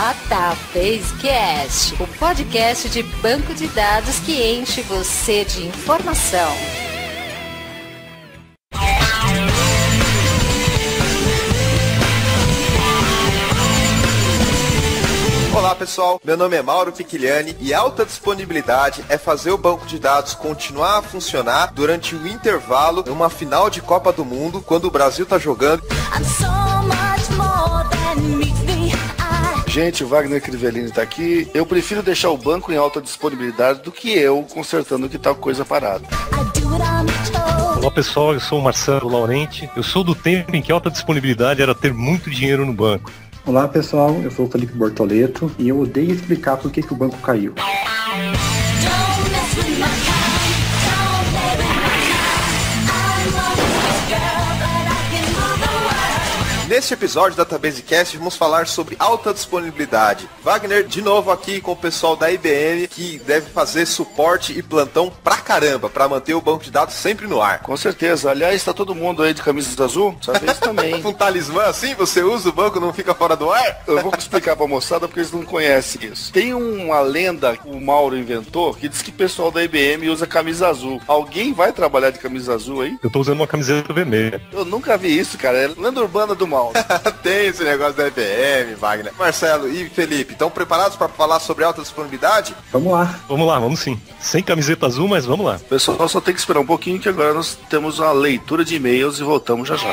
Databasecast, o podcast de banco de dados que enche você de informação. Olá pessoal, meu nome é Mauro Piquiliani e alta disponibilidade é fazer o banco de dados continuar a funcionar durante o intervalo de uma final de Copa do Mundo, quando o Brasil tá jogando. Gente, o Wagner Crivellini tá aqui. Eu prefiro deixar o banco em alta disponibilidade do que eu consertando que tá coisa parada. Olá pessoal, eu sou o Marcelo Laurenti. Eu sou do tempo em que alta disponibilidade era ter muito dinheiro no banco. Olá pessoal, eu sou o Felipe Bortoleto e eu odeio explicar por que o banco caiu. Neste episódio da Databasecast vamos falar sobre alta disponibilidade. Wagner, de novo aqui com o pessoal da IBM, que deve fazer suporte e plantão pra caramba, pra manter o banco de dados sempre no ar. Com certeza. Aliás, tá todo mundo aí de camisas azul? Essa vez também. Um talismã assim, você usa o banco e não fica fora do ar? Eu vou explicar pra moçada porque eles não conhecem isso. Tem uma lenda que o Mauro inventou que diz que o pessoal da IBM usa camisa azul. Alguém vai trabalhar de camisa azul aí? Eu tô usando uma camiseta vermelha. Eu nunca vi isso, cara. É lenda urbana do Mauro. Tem esse negócio da IBM, Wagner. Marcelo e Felipe, estão preparados para falar sobre alta disponibilidade? Vamos lá. Vamos lá, vamos sim. Sem camiseta azul, mas vamos lá. Pessoal, só tem que esperar um pouquinho que agora nós temos a leitura de e-mails e voltamos já já.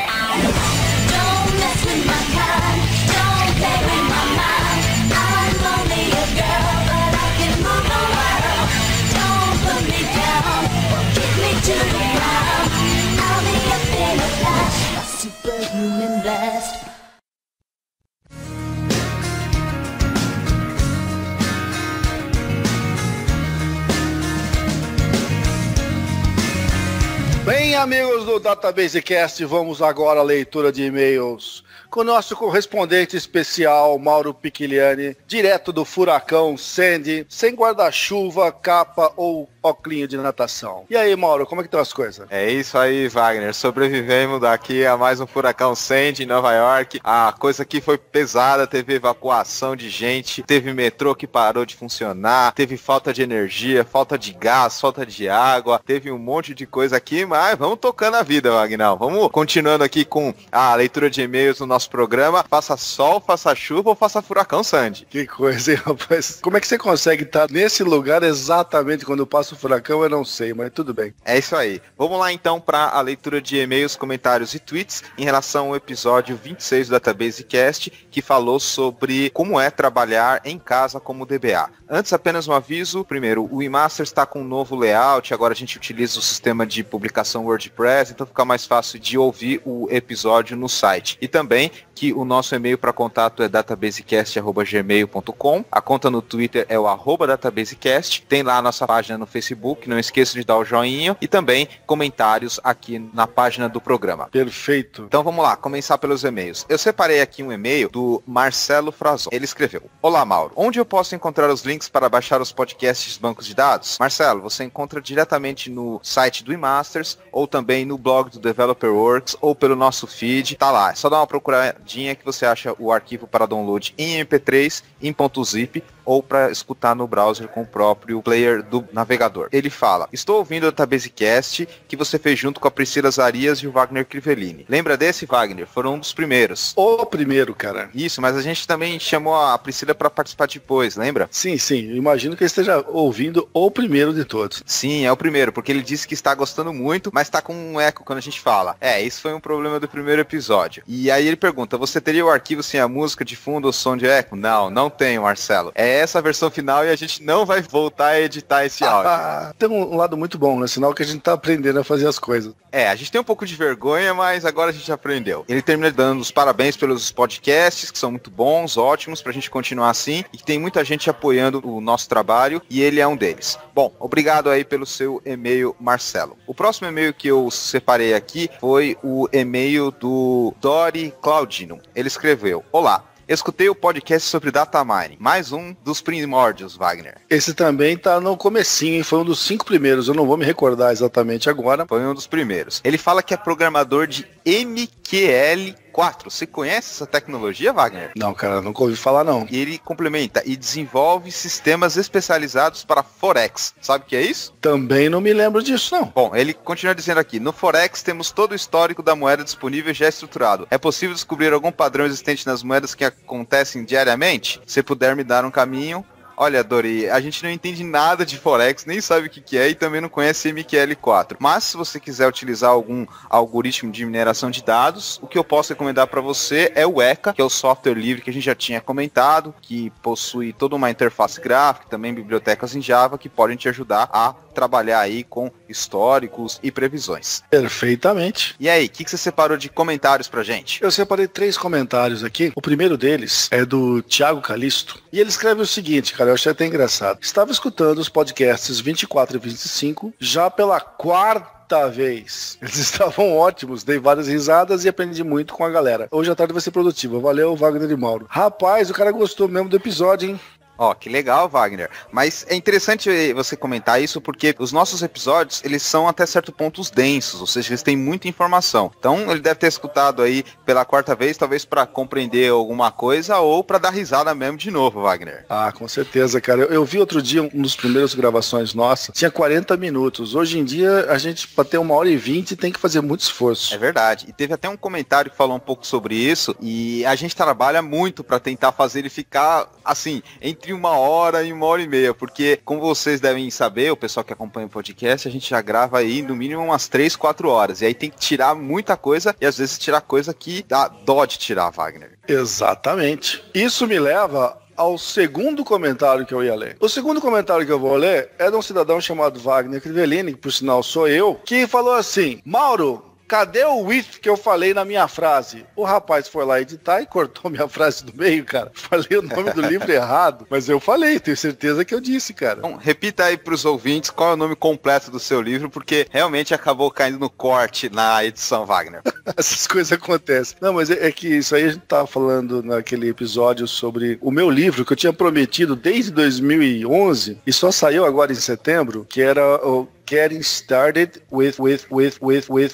Bem, amigos do Databasecast, vamos agora à leitura de e-mails com o nosso correspondente especial, Mauro Piquiliani, direto do furacão Sandy, sem guarda-chuva, capa ou óculinho de natação. E aí, Mauro, como é que estão as coisas? É isso aí, Wagner. Sobrevivemos daqui a mais um furacão Sandy em Nova York. A coisa aqui foi pesada, teve evacuação de gente, teve metrô que parou de funcionar, teve falta de energia, falta de gás, falta de água, teve um monte de coisa aqui, mas vamos tocando a vida, Wagner. Vamos continuando aqui com a leitura de e-mails no nosso programa. Faça sol, faça chuva ou faça furacão Sandy. Que coisa, hein, rapaz? Como é que você consegue estar nesse lugar exatamente quando passa o furacão? Eu não sei, mas tudo bem. É isso aí. Vamos lá então para a leitura de e-mails, comentários e tweets em relação ao episódio 26 do Databasecast, que falou sobre como é trabalhar em casa como DBA. Antes, apenas um aviso. Primeiro, o eMaster está com um novo layout. Agora a gente utiliza o sistema de publicação WordPress, então fica mais fácil de ouvir o episódio no site. E também que o nosso e-mail para contato é databasecast@gmail.com. A conta no Twitter é o @databasecast. Tem lá a nossa página no Facebook. Não esqueça de dar o joinha e também comentários aqui na página do programa. Perfeito. Então vamos lá, começar pelos e-mails. Eu separei aqui um e-mail do Marcelo Frazon. Ele escreveu: Olá, Mauro. Onde eu posso encontrar os links para baixar os podcasts dos bancos de dados? Marcelo, você encontra diretamente no site do eMasters ou também no blog do Developer Works ou pelo nosso feed. Tá lá, é só dar uma procuradinha que você acha o arquivo para download em MP3, em .zip ou para escutar no browser com o próprio player do navegador. Ele fala: estou ouvindo o Databasecast que você fez junto com a Priscila Zarias e o Wagner Crivellini. Lembra desse, Wagner? Foram um dos primeiros. O primeiro, cara. Isso, mas a gente também chamou a Priscila para participar depois, lembra? Sim, imagino que ele esteja ouvindo o primeiro de todos. Sim, é o primeiro, porque ele disse que está gostando muito, mas está com um eco quando a gente fala. Isso foi um problema do primeiro episódio. E aí ele pergunta: você teria o arquivo sem a música de fundo ou som de eco? Não tenho, Marcelo. É essa a versão final e a gente não vai voltar a editar esse áudio. Tem um lado muito bom, né? Sinal que a gente tá aprendendo a fazer as coisas. A gente tem um pouco de vergonha, mas agora a gente aprendeu. Ele termina dando os parabéns pelos podcasts, que são muito bons, ótimos, pra gente continuar assim, e que tem muita gente apoiando o nosso trabalho, e ele é um deles. Bom, obrigado aí pelo seu e-mail, Marcelo. O próximo e-mail que eu separei aqui foi o e-mail do Dori Claudino. Ele escreveu: Olá, escutei o podcast sobre data mining, mais um dos primórdios, Wagner. Esse também tá no comecinho, hein? Foi um dos 5 primeiros, eu não vou me recordar exatamente agora. Foi um dos primeiros. Ele fala que é programador de MQL MQL4. Você conhece essa tecnologia, Wagner? Não, cara, nunca ouvi falar, não. E ele complementa e desenvolve sistemas especializados para Forex. Sabe o que é isso? Também não me lembro disso, não. Bom, ele continua dizendo aqui, no Forex temos todo o histórico da moeda disponível já estruturado. É possível descobrir algum padrão existente nas moedas que acontecem diariamente? Se puder me dar um caminho... Olha, Dori, a gente não entende nada de Forex, nem sabe o que é e também não conhece MQL4. Mas se você quiser utilizar algum algoritmo de mineração de dados, o que eu posso recomendar para você é o ECA, que é o software livre que a gente já tinha comentado, que possui toda uma interface gráfica, também bibliotecas em Java, que podem te ajudar a trabalhar aí com históricos e previsões. Perfeitamente. E aí, o que você separou de comentários pra gente? Eu separei 3 comentários aqui. O primeiro deles é do Thiago Calisto. E ele escreve o seguinte, cara, eu achei até engraçado. Estava escutando os podcasts 24 e 25 já pela quarta vez. Eles estavam ótimos, dei várias risadas e aprendi muito com a galera. Hoje à tarde vai ser produtiva. Valeu, Wagner e Mauro. Rapaz, o cara gostou mesmo do episódio, hein? Ó, que legal, Wagner. Mas é interessante você comentar isso porque os nossos episódios, eles são até certo ponto densos, ou seja, eles têm muita informação. Então, ele deve ter escutado aí pela quarta vez, talvez para compreender alguma coisa ou para dar risada mesmo de novo, Wagner. Ah, com certeza, cara. Eu vi outro dia, um dos primeiros gravações nossas, tinha 40 minutos. Hoje em dia, a gente, para ter 1h20, tem que fazer muito esforço. É verdade. E teve até um comentário que falou um pouco sobre isso, e a gente trabalha muito para tentar fazer ele ficar, assim, entre 1h e 1h30, porque, como vocês devem saber, o pessoal que acompanha o podcast, a gente já grava aí no mínimo umas 3, 4 horas, e aí tem que tirar muita coisa, e às vezes tirar coisa que dá dó de tirar, Wagner. Exatamente. Isso me leva ao segundo comentário que eu ia ler. O segundo comentário que eu vou ler é de um cidadão chamado Wagner Crivellini, que por sinal sou eu, que falou assim: Mauro, cadê o with que eu falei na minha frase? O rapaz foi lá editar e cortou minha frase do meio, cara. Falei o nome do livro errado, mas eu falei, tenho certeza que eu disse, cara. Bom, repita aí pros ouvintes qual é o nome completo do seu livro, porque realmente acabou caindo no corte na edição, Wagner. Essas coisas acontecem. Não, mas é que isso aí a gente tava falando naquele episódio sobre o meu livro, que eu tinha prometido desde 2011, e só saiu agora em setembro, que era o Getting Started with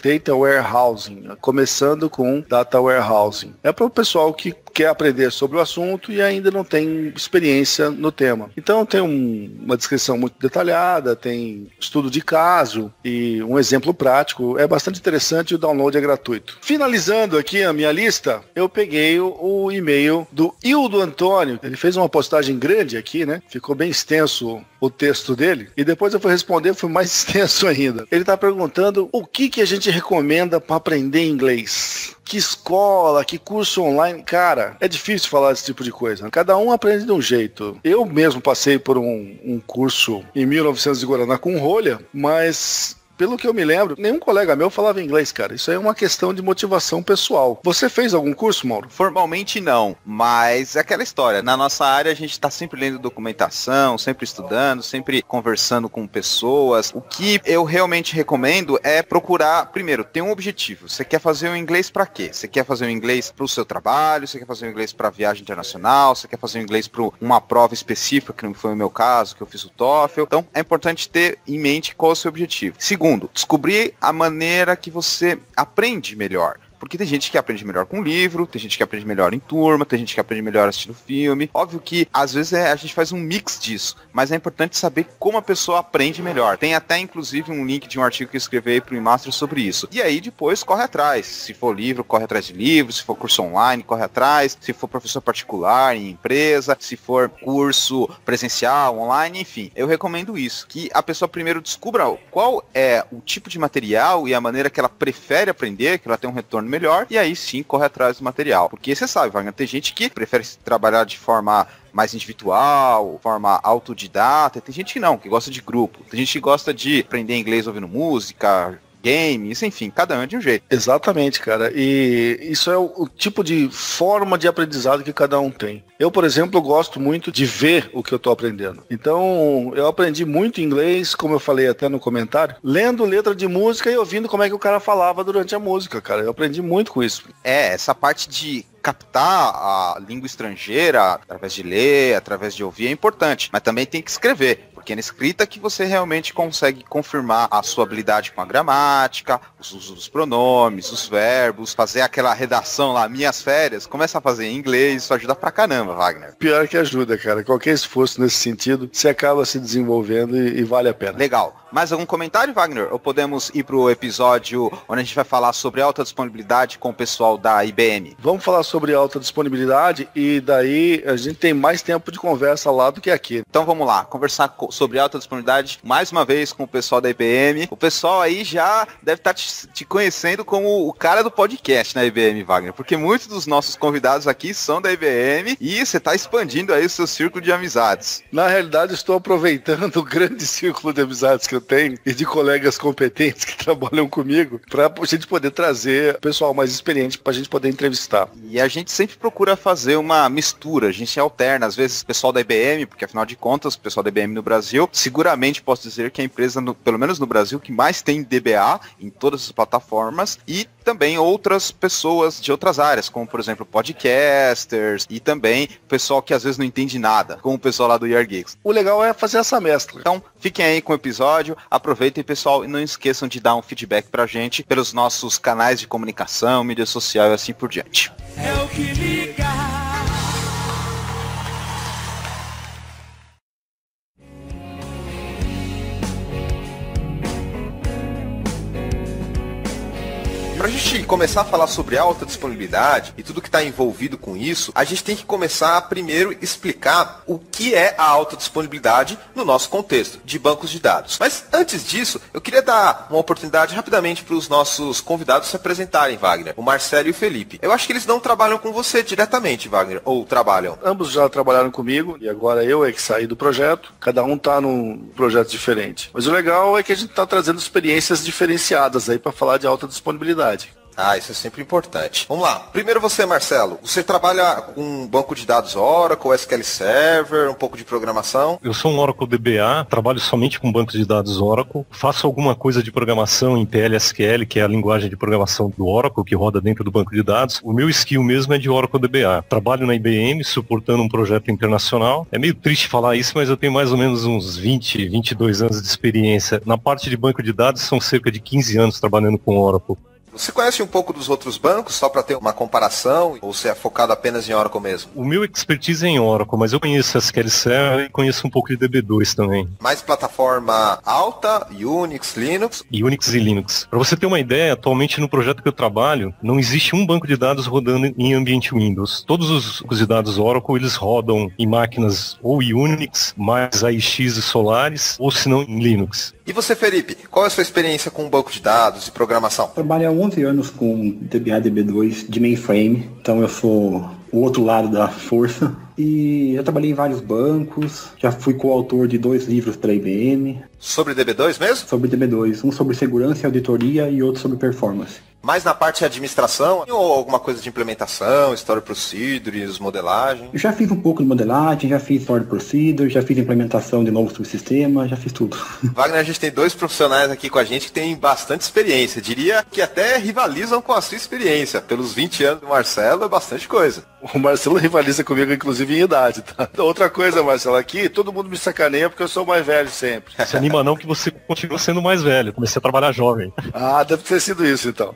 Data Warehousing, começando com Data Warehousing. É para o pessoal que quer aprender sobre o assunto e ainda não tem experiência no tema. Então tem uma descrição muito detalhada, tem estudo de caso e um exemplo prático. É bastante interessante e o download é gratuito. Finalizando aqui a minha lista, eu peguei o e-mail do Hildo Antônio. Ele fez uma postagem grande aqui, né? Ficou bem extenso o texto dele. E depois eu fui responder, foi mais extenso ainda. Ele está perguntando o que a gente recomenda para aprender inglês. Que escola, que curso online. Cara, é difícil falar esse tipo de coisa. Cada um aprende de um jeito. Eu mesmo passei por um curso em 1900 de Guaraná com rolha, mas pelo que eu me lembro, nenhum colega meu falava inglês, cara. Isso aí é uma questão de motivação pessoal. Você fez algum curso, Mauro? Formalmente não, mas é aquela história. Na nossa área a gente está sempre lendo documentação, sempre estudando, sempre conversando com pessoas. O que eu realmente recomendo é procurar, primeiro, ter um objetivo. Você quer fazer o inglês para quê? Você quer fazer o inglês para o seu trabalho? Você quer fazer o inglês para viagem internacional? Você quer fazer o inglês para uma prova específica, que não foi o meu caso, que eu fiz o TOEFL? Então, é importante ter em mente qual é o seu objetivo. Segundo, descobrir a maneira que você aprende melhor. Porque tem gente que aprende melhor com livro, tem gente que aprende melhor em turma, tem gente que aprende melhor assistindo filme. Óbvio que, às vezes, a gente faz um mix disso, mas é importante saber como a pessoa aprende melhor. Tem até, inclusive, um link de um artigo que eu escrevi aí pro eMaster sobre isso. E aí, depois, corre atrás. Se for livro, corre atrás de livro. Se for curso online, corre atrás. Se for professor particular, em empresa. Se for curso presencial, online, enfim. Eu recomendo isso, que a pessoa primeiro descubra qual é o tipo de material e a maneira que ela prefere aprender, que ela tem um retorno melhor, e aí sim corre atrás do material. Porque você sabe, Wagner, tem gente que prefere trabalhar de forma mais individual, forma autodidata, tem gente que não, que gosta de grupo, tem gente que gosta de aprender inglês ouvindo música, games, enfim, cada um é de um jeito. Exatamente, cara. E isso é o tipo de forma de aprendizado que cada um tem. Eu, por exemplo, gosto muito de ver o que eu tô aprendendo. Então, eu aprendi muito inglês, como eu falei até no comentário, lendo letra de música e ouvindo como é que o cara falava durante a música, cara. Eu aprendi muito com isso. Essa parte de captar a língua estrangeira através de ler, através de ouvir é importante, mas também tem que escrever, pequena escrita que você realmente consegue confirmar a sua habilidade com a gramática, os usos dos pronomes, os verbos, fazer aquela redação lá, minhas férias, começa a fazer em inglês, isso ajuda pra caramba, Wagner. Pior que ajuda, cara. Qualquer esforço nesse sentido, você acaba se desenvolvendo e vale a pena. Legal. Mais algum comentário, Wagner? Ou podemos ir pro episódio onde a gente vai falar sobre alta disponibilidade com o pessoal da IBM? Vamos falar sobre alta disponibilidade e daí a gente tem mais tempo de conversa lá do que aqui. Então vamos lá, conversar sobre alta disponibilidade mais uma vez com o pessoal da IBM. O pessoal aí já deve estar te conhecendo como o cara do podcast na IBM, Wagner, porque muitos dos nossos convidados aqui são da IBM e você está expandindo aí o seu círculo de amizades. Na realidade, estou aproveitando o grande círculo de amizades que eu tenho e de colegas competentes que trabalham comigo para a gente poder trazer pessoal mais experiente para a gente poder entrevistar. E a gente sempre procura fazer uma mistura, a gente alterna, às vezes, o pessoal da IBM, porque afinal de contas, o pessoal da IBM no Brasil, seguramente posso dizer que é a empresa, pelo menos no Brasil, que mais tem DBA em todas as plataformas e também outras pessoas de outras áreas, como por exemplo podcasters e também pessoal que às vezes não entende nada, como o pessoal lá do Year Geeks. O legal é fazer essa mescla. Então, fiquem aí com o episódio, aproveitem, pessoal, e não esqueçam de dar um feedback pra gente pelos nossos canais de comunicação, mídia social e assim por diante. É o que liga. Para a gente começar a falar sobre alta disponibilidade e tudo que está envolvido com isso, a gente tem que começar a primeiro explicar o que é a alta disponibilidade no nosso contexto de bancos de dados. Mas antes disso, eu queria dar uma oportunidade rapidamente para os nossos convidados se apresentarem, Wagner, o Marcelo e o Felipe. Eu acho que eles não trabalham com você diretamente, Wagner, ou trabalham? Ambos já trabalharam comigo e agora eu é que saí do projeto. Cada um está num projeto diferente. Mas o legal é que a gente está trazendo experiências diferenciadas aí para falar de alta disponibilidade. Ah, isso é sempre importante. Vamos lá. Primeiro você, Marcelo. Você trabalha com um banco de dados Oracle, SQL Server, um pouco de programação? Eu sou um Oracle DBA, trabalho somente com bancos de dados Oracle. Faço alguma coisa de programação em PL/SQL, que é a linguagem de programação do Oracle, que roda dentro do banco de dados. O meu skill mesmo é de Oracle DBA. Trabalho na IBM, suportando um projeto internacional. É meio triste falar isso, mas eu tenho mais ou menos uns 20, 22 anos de experiência. Na parte de banco de dados, são cerca de 15 anos trabalhando com Oracle. Você conhece um pouco dos outros bancos, só para ter uma comparação, ou você é focado apenas em Oracle mesmo? O meu expertise é em Oracle, mas eu conheço SQL Server e conheço um pouco de DB2 também. Mais plataforma alta, Unix, Linux? Unix e Linux. Para você ter uma ideia, atualmente no projeto que eu trabalho, não existe um banco de dados rodando em ambiente Windows. Todos os bancos de dados Oracle, eles rodam em máquinas ou Unix, mais AIX e Solaris, ou se não em Linux. E você, Felipe, qual é a sua experiência com banco de dados e programação? Trabalho há 11 anos com DBA, DB2 de mainframe, então eu sou o outro lado da força. E eu trabalhei em vários bancos, já fui coautor de 2 livros para a IBM. Sobre DB2 mesmo? Sobre DB2, um sobre segurança e auditoria e outro sobre performance. Mais na parte de administração ou alguma coisa de implementação, Story Procedures, modelagem? Eu já fiz um pouco de modelagem, já fiz Story Procedures, já fiz implementação de novos subsistemas, já fiz tudo. Wagner, a gente tem 2 profissionais aqui com a gente que têm bastante experiência. Diria que até rivalizam com a sua experiência. Pelos 20 anos do Marcelo é bastante coisa. O Marcelo rivaliza comigo, inclusive, em idade, tá? Outra coisa, Marcelo, aqui todo mundo me sacaneia porque eu sou mais velho sempre. Se anima não que você continua sendo mais velho. Comecei a trabalhar jovem. Ah, deve ter sido isso, então.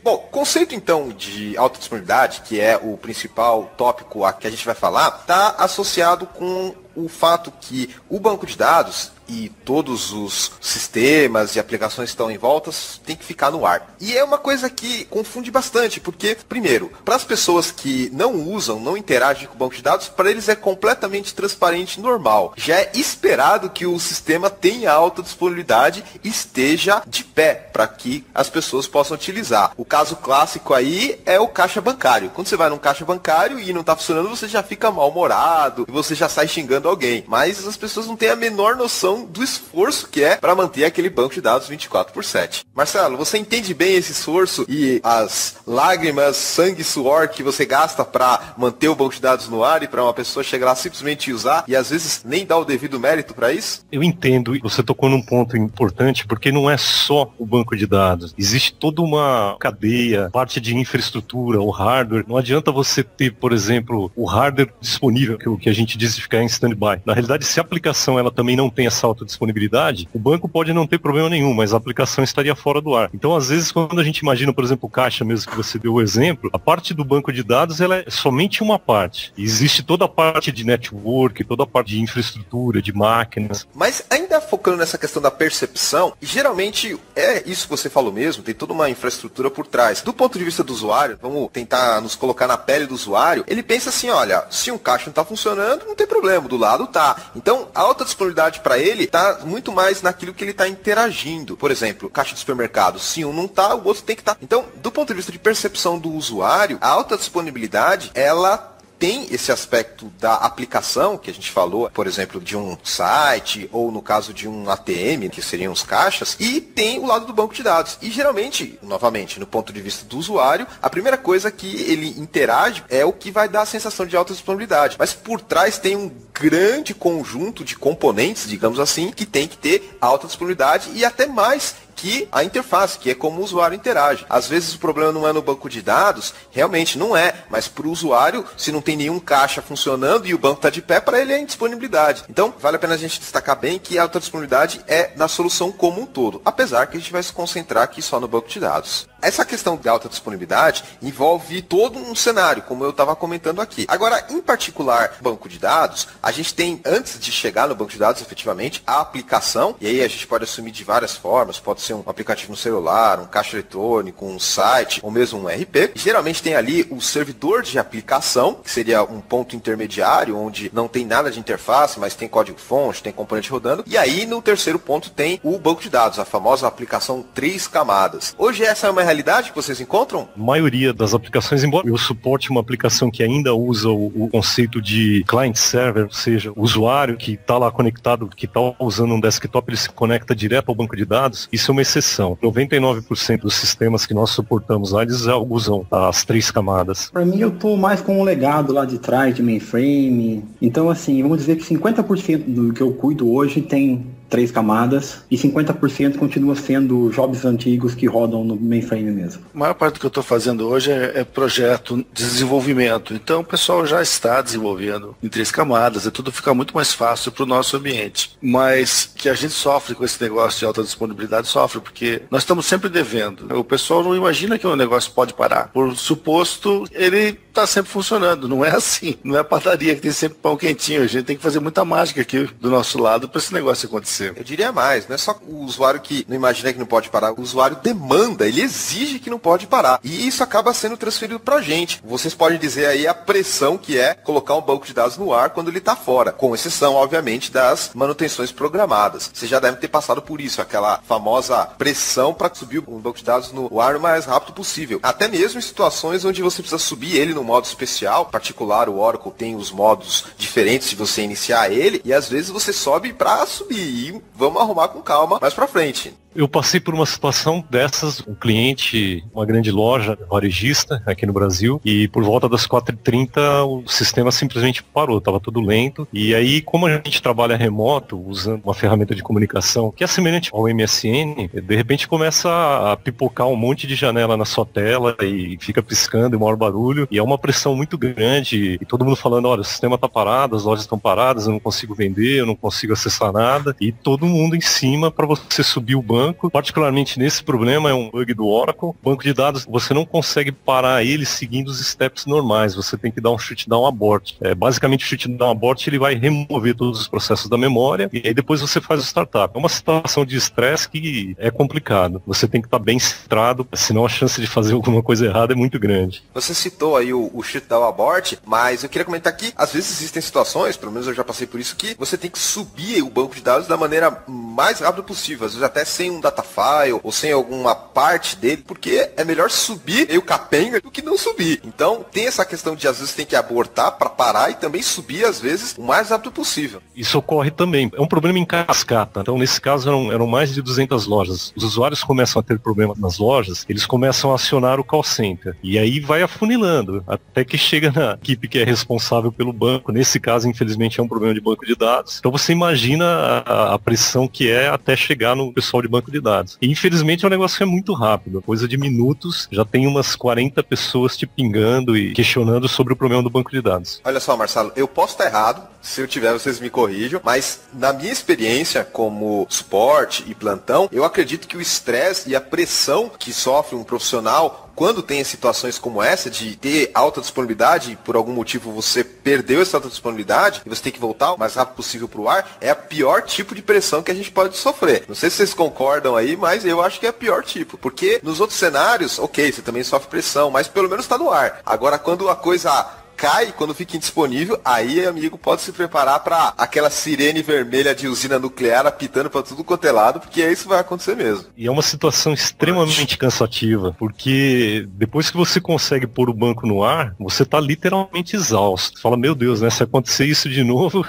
Bom, conceito então de alta disponibilidade, que é o principal tópico a que a gente vai falar, está associado com o fato que o banco de dados e todos os sistemas e aplicações que estão em volta tem que ficar no ar. E é uma coisa que confunde bastante, porque, primeiro, para as pessoas que não usam, não interagem com o banco de dados, para eles é completamente transparente e normal. Já é esperado que o sistema tenha alta disponibilidade e esteja de pé para que as pessoas possam utilizar. O caso clássico aí é o caixa bancário. Quando você vai num caixa bancário e não está funcionando, você já fica mal-humorado e você já sai xingando alguém. Mas as pessoas não têm a menor noção noção do esforço que é para manter aquele banco de dados 24/7. Marcelo, você entende bem esse esforço e as lágrimas, sangue e suor que você gasta para manter o banco de dados no ar e para uma pessoa chegar lá simplesmente usar e às vezes nem dar o devido mérito para isso? Eu entendo, e você tocou num ponto importante, porque não é só o banco de dados. Existe toda uma cadeia, parte de infraestrutura, o hardware. Não adianta você ter, por exemplo, o hardware disponível, que é o que a gente diz de ficar em stand-by. Na realidade, se a aplicação ela também não tem essa autodisponibilidade, o banco pode não ter problema nenhum, mas a aplicação estaria fora do ar. Então, às vezes, quando a gente imagina, por exemplo, o caixa mesmo que você deu o exemplo, a parte do banco de dados ela é somente uma parte. Existe toda a parte de network, toda a parte de infraestrutura, de máquinas. Mas ainda focando nessa questão da percepção, geralmente é isso que você falou mesmo, tem toda uma infraestrutura por trás. Do ponto de vista do usuário, vamos tentar nos colocar na pele do usuário, ele pensa assim, olha, se um caixa não está funcionando, não tem problema, do lado tá. Então, a alta disponibilidade para ele está muito mais naquilo que ele está interagindo. Por exemplo, caixa de supermercado, se um não tá, o outro tem que estar. Então, do ponto de vista de percepção do usuário, a alta disponibilidade, ela tem esse aspecto da aplicação, que a gente falou, por exemplo, de um site, ou no caso de um ATM, que seriam os caixas, e tem o lado do banco de dados. E geralmente, novamente, no ponto de vista do usuário, a primeira coisa que ele interage é o que vai dar a sensação de alta disponibilidade. Mas por trás tem um grande conjunto de componentes, digamos assim, que tem que ter alta disponibilidade e até mais que a interface, que é como o usuário interage. Às vezes o problema não é no banco de dados, realmente não é, mas para o usuário, se não tem nenhum caixa funcionando e o banco está de pé, para ele é indisponibilidade. Então, vale a pena a gente destacar bem que a alta disponibilidade é na solução como um todo, apesar que a gente vai se concentrar aqui só no banco de dados. Essa questão de alta disponibilidade envolve todo um cenário, como eu estava comentando aqui. Agora, em particular, banco de dados, a gente tem, antes de chegar no banco de dados, efetivamente, a aplicação, e aí a gente pode assumir de várias formas, pode ser um aplicativo no celular, um caixa eletrônico, um site, ou mesmo um RP. Geralmente tem ali o servidor de aplicação, que seria um ponto intermediário, onde não tem nada de interface, mas tem código-fonte, tem componente rodando. E aí, no terceiro ponto, tem o banco de dados, a famosa aplicação 3 camadas. Hoje essa é uma realidade que vocês encontram? A maioria das aplicações, embora eu suporte uma aplicação que ainda usa o conceito de client-server, ou seja, o usuário que está lá conectado, que está usando um desktop, ele se conecta direto ao banco de dados, isso é uma exceção. 99% dos sistemas que nós suportamos lá, eles já usam as 3 camadas. Para mim, eu tô mais com o legado lá de trás, de mainframe. Então, assim, vamos dizer que 50% do que eu cuido hoje tem 3 camadas e 50% continua sendo jobs antigos que rodam no mainframe mesmo. A maior parte do que eu estou fazendo hoje é projeto de desenvolvimento. Então o pessoal já está desenvolvendo em 3 camadas, tudo fica muito mais fácil para o nosso ambiente. Mas que a gente sofre com esse negócio de alta disponibilidade, sofre, porque nós estamos sempre devendo. O pessoal não imagina que o negócio pode parar. Por suposto, ele está sempre funcionando. Não é assim. Não é a padaria que tem sempre pão quentinho. A gente tem que fazer muita mágica aqui do nosso lado para esse negócio acontecer. Eu diria mais, não é só o usuário que não imagina que não pode parar, o usuário demanda, ele exige que não pode parar. E isso acaba sendo transferido pra gente. Vocês podem dizer aí a pressão que é colocar um banco de dados no ar quando ele está fora, com exceção, obviamente, das manutenções programadas. Vocês já devem ter passado por isso, aquela famosa pressão para subir um banco de dados no ar o mais rápido possível. Até mesmo em situações onde você precisa subir ele no modo especial, em particular o Oracle tem os modos diferentes de você iniciar ele, e às vezes você sobe para subir. E vamos arrumar com calma mais pra frente. Eu passei por uma situação dessas, um cliente, uma grande loja varejista aqui no Brasil, e por volta das 4h30 o sistema simplesmente parou, estava tudo lento. E aí, como a gente trabalha remoto, usando uma ferramenta de comunicação que é semelhante ao MSN, de repente começa a pipocar um monte de janela na sua tela e fica piscando e maior barulho, e é uma pressão muito grande, e todo mundo falando, olha, o sistema está parado, as lojas estão paradas, eu não consigo vender, eu não consigo acessar nada, e todo mundo em cima para você subir o banco. Particularmente nesse problema, é um bug do Oracle. O banco de dados, você não consegue parar ele seguindo os steps normais, você tem que dar um shutdown abort. Basicamente, o shutdown abort ele vai remover todos os processos da memória e aí depois você faz o startup. É uma situação de estresse que é complicado. Você tem que estar bem centrado, senão a chance de fazer alguma coisa errada é muito grande. Você citou aí o shutdown abort, mas eu queria comentar que às vezes existem situações, pelo menos eu já passei por isso, que você tem que subir o banco de dados da maneira mais rápida possível, às vezes até sem sem um data file ou sem alguma parte dele, porque é melhor subir meio capenga do que não subir. Então tem essa questão de às vezes tem que abortar para parar e também subir às vezes o mais rápido possível. Isso ocorre também. É um problema em cascata. Então nesse caso eram mais de 200 lojas. Os usuários começam a ter problemas nas lojas, eles começam a acionar o call center. E aí vai afunilando, até que chega na equipe que é responsável pelo banco. Nesse caso, infelizmente, é um problema de banco de dados. Então você imagina a pressão que é até chegar no pessoal de banco de dados. E infelizmente o negócio é muito rápido. Coisa de minutos, já tem umas 40 pessoas te pingando e questionando sobre o problema do banco de dados. Olha só, Marcelo, eu posso estar errado, se eu tiver vocês me corrijam, mas na minha experiência como suporte e plantão, eu acredito que o estresse e a pressão que sofre um profissional quando tem situações como essa, de ter alta disponibilidade e por algum motivo você perdeu essa alta disponibilidade e você tem que voltar o mais rápido possível para o ar, é a pior tipo de pressão que a gente pode sofrer. Não sei se vocês concordam aí, mas eu acho que é o pior tipo. Porque nos outros cenários, ok, você também sofre pressão, mas pelo menos está no ar. Agora, quando a coisa cai, quando fica indisponível, aí, amigo, pode se preparar para aquela sirene vermelha de usina nuclear apitando para tudo quanto é lado, porque é isso que vai acontecer mesmo. E é uma situação extremamente cansativa, porque depois que você consegue pôr o banco no ar, você tá literalmente exausto. Fala, meu Deus, né, se acontecer isso de novo,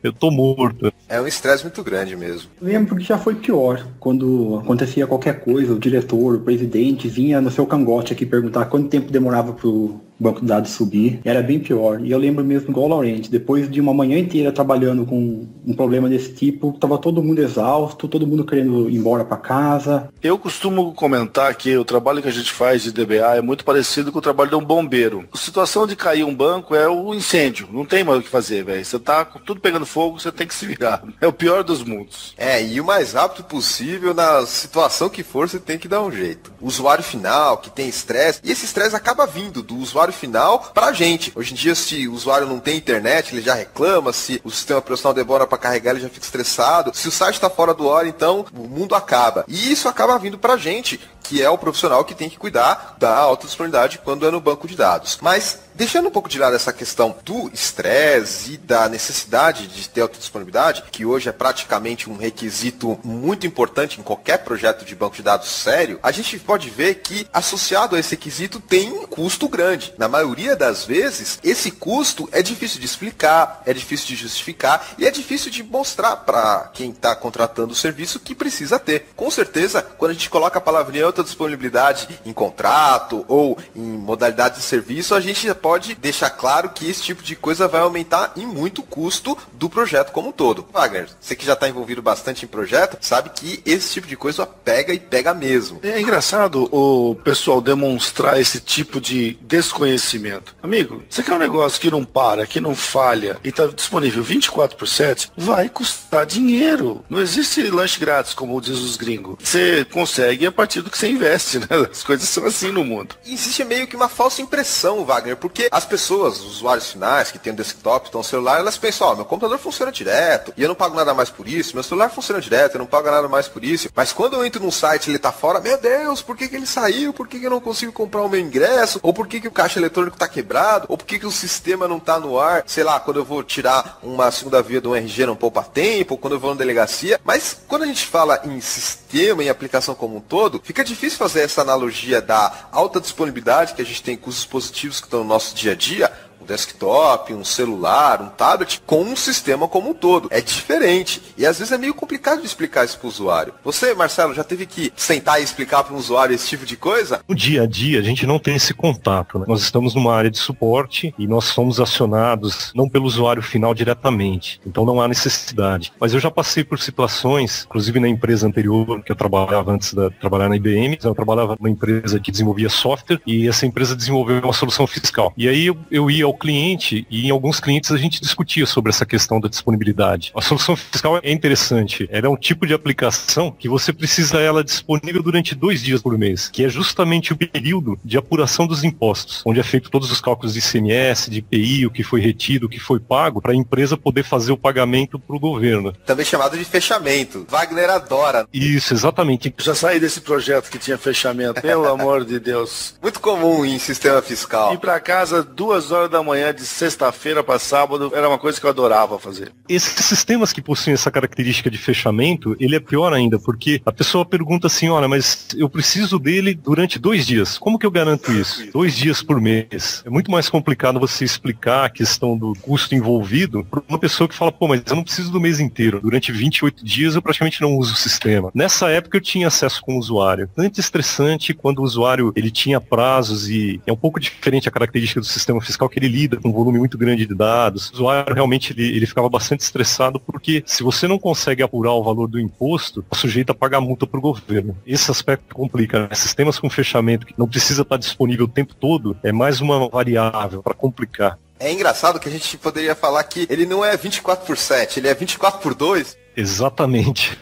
eu tô morto. É um estresse muito grande mesmo. Lembro que já foi pior, quando acontecia qualquer coisa, o diretor, o presidente vinha no seu cangote aqui perguntar quanto tempo demorava pro banco de dados subir, era bem pior. E eu lembro mesmo igual o Laurenti, depois de uma manhã inteira trabalhando com um problema desse tipo, tava todo mundo exausto, todo mundo querendo ir embora para casa. Eu costumo comentar que o trabalho que a gente faz de DBA é muito parecido com o trabalho de um bombeiro. A situação de cair um banco é o incêndio, não tem mais o que fazer, velho. Você tá com tudo pegando fogo, você tem que se virar. É o pior dos mundos. E o mais rápido possível, na situação que for, você tem que dar um jeito. O usuário final, que tem estresse, e esse estresse acaba vindo do usuário final pra gente. Hoje em dia, se o usuário não tem internet, ele já reclama, se o sistema operacional demora para carregar, ele já fica estressado. Se o site está fora do ar, então o mundo acaba. E isso acaba vindo pra gente, que é o profissional que tem que cuidar da alta disponibilidade quando é no banco de dados. Mas, deixando um pouco de lado essa questão do estresse e da necessidade de ter alta disponibilidade, que hoje é praticamente um requisito muito importante em qualquer projeto de banco de dados sério, a gente pode ver que, associado a esse requisito, tem um custo grande. Na maioria das vezes, esse custo é difícil de explicar, é difícil de justificar e é difícil de mostrar para quem está contratando o serviço que precisa ter. Com certeza, quando a gente coloca a palavrinha alta disponibilidade em contrato ou em modalidade de serviço, a gente pode deixar claro que esse tipo de coisa vai aumentar em muito o custo do projeto como um todo. Wagner, você que já está envolvido bastante em projeto, sabe que esse tipo de coisa pega e pega mesmo. É engraçado o pessoal demonstrar esse tipo de desconhecimento. Amigo, você quer um negócio que não para, que não falha e está disponível 24/7, vai custar dinheiro. Não existe lanche grátis, como diz os gringos. Você consegue a partir do que você investe, né? As coisas são assim no mundo. Existe meio que uma falsa impressão, Wagner, porque as pessoas, os usuários finais que têm um desktop, estão no celular, elas pensam, meu computador funciona direto e eu não pago nada mais por isso, meu celular funciona direto, eu não pago nada mais por isso. Mas quando eu entro num site e ele tá fora, meu Deus, por que ele saiu? Por que eu não consigo comprar o meu ingresso? Ou por que o caixa eletrônico tá quebrado? Ou por que o sistema não tá no ar? Sei lá, quando eu vou tirar uma segunda via do RG não poupa tempo, ou quando eu vou na delegacia. Mas quando a gente fala em sistema, em aplicação como um todo, fica difícil fazer essa analogia da alta disponibilidade que a gente tem com os dispositivos que estão no nosso dia a dia, um desktop, um celular, um tablet, com um sistema como um todo. É diferente. E às vezes é meio complicado de explicar isso para o usuário. Você, Marcelo, já teve que sentar e explicar para um usuário esse tipo de coisa? No dia a dia, a gente não tem esse contato, né? Nós estamos numa área de suporte e nós somos acionados não pelo usuário final diretamente. Então não há necessidade. Mas eu já passei por situações, inclusive na empresa anterior, que eu trabalhava antes de trabalhar na IBM, eu trabalhava numa empresa que desenvolvia software e essa empresa desenvolveu uma solução fiscal. E aí eu ia ao cliente e em alguns clientes a gente discutia sobre essa questão da disponibilidade. A solução fiscal é interessante. Ela é um tipo de aplicação que você precisa ela disponível durante 2 dias por mês, que é justamente o período de apuração dos impostos, onde é feito todos os cálculos de ICMS, de IPI, o que foi retido, o que foi pago, para a empresa poder fazer o pagamento para o governo. Também chamado de fechamento. Wagner adora. Isso, exatamente. Já saí desse projeto que tinha fechamento, pelo amor de Deus. Muito comum em sistema fiscal. Ir para casa 2 horas da manhã de sexta-feira para sábado era uma coisa que eu adorava fazer. Esses sistemas que possuem essa característica de fechamento, ele é pior ainda, porque a pessoa pergunta assim, olha, mas eu preciso dele durante 2 dias. Como que eu garanto isso? 2 dias por mês. É muito mais complicado você explicar a questão do custo envolvido para uma pessoa que fala, pô, mas eu não preciso do mês inteiro. Durante 28 dias eu praticamente não uso o sistema. Nessa época eu tinha acesso com o usuário. Tanto estressante quando o usuário ele tinha prazos e é um pouco diferente a característica do sistema fiscal que ele lida com um volume muito grande de dados. O usuário realmente ele ficava bastante estressado porque se você não consegue apurar o valor do imposto, é sujeito a pagar multa para o governo. Esse aspecto complica, né? Sistemas com fechamento que não precisa estar disponível o tempo todo é mais uma variável para complicar. É engraçado que a gente poderia falar que ele não é 24/7, ele é 24/2. Exatamente.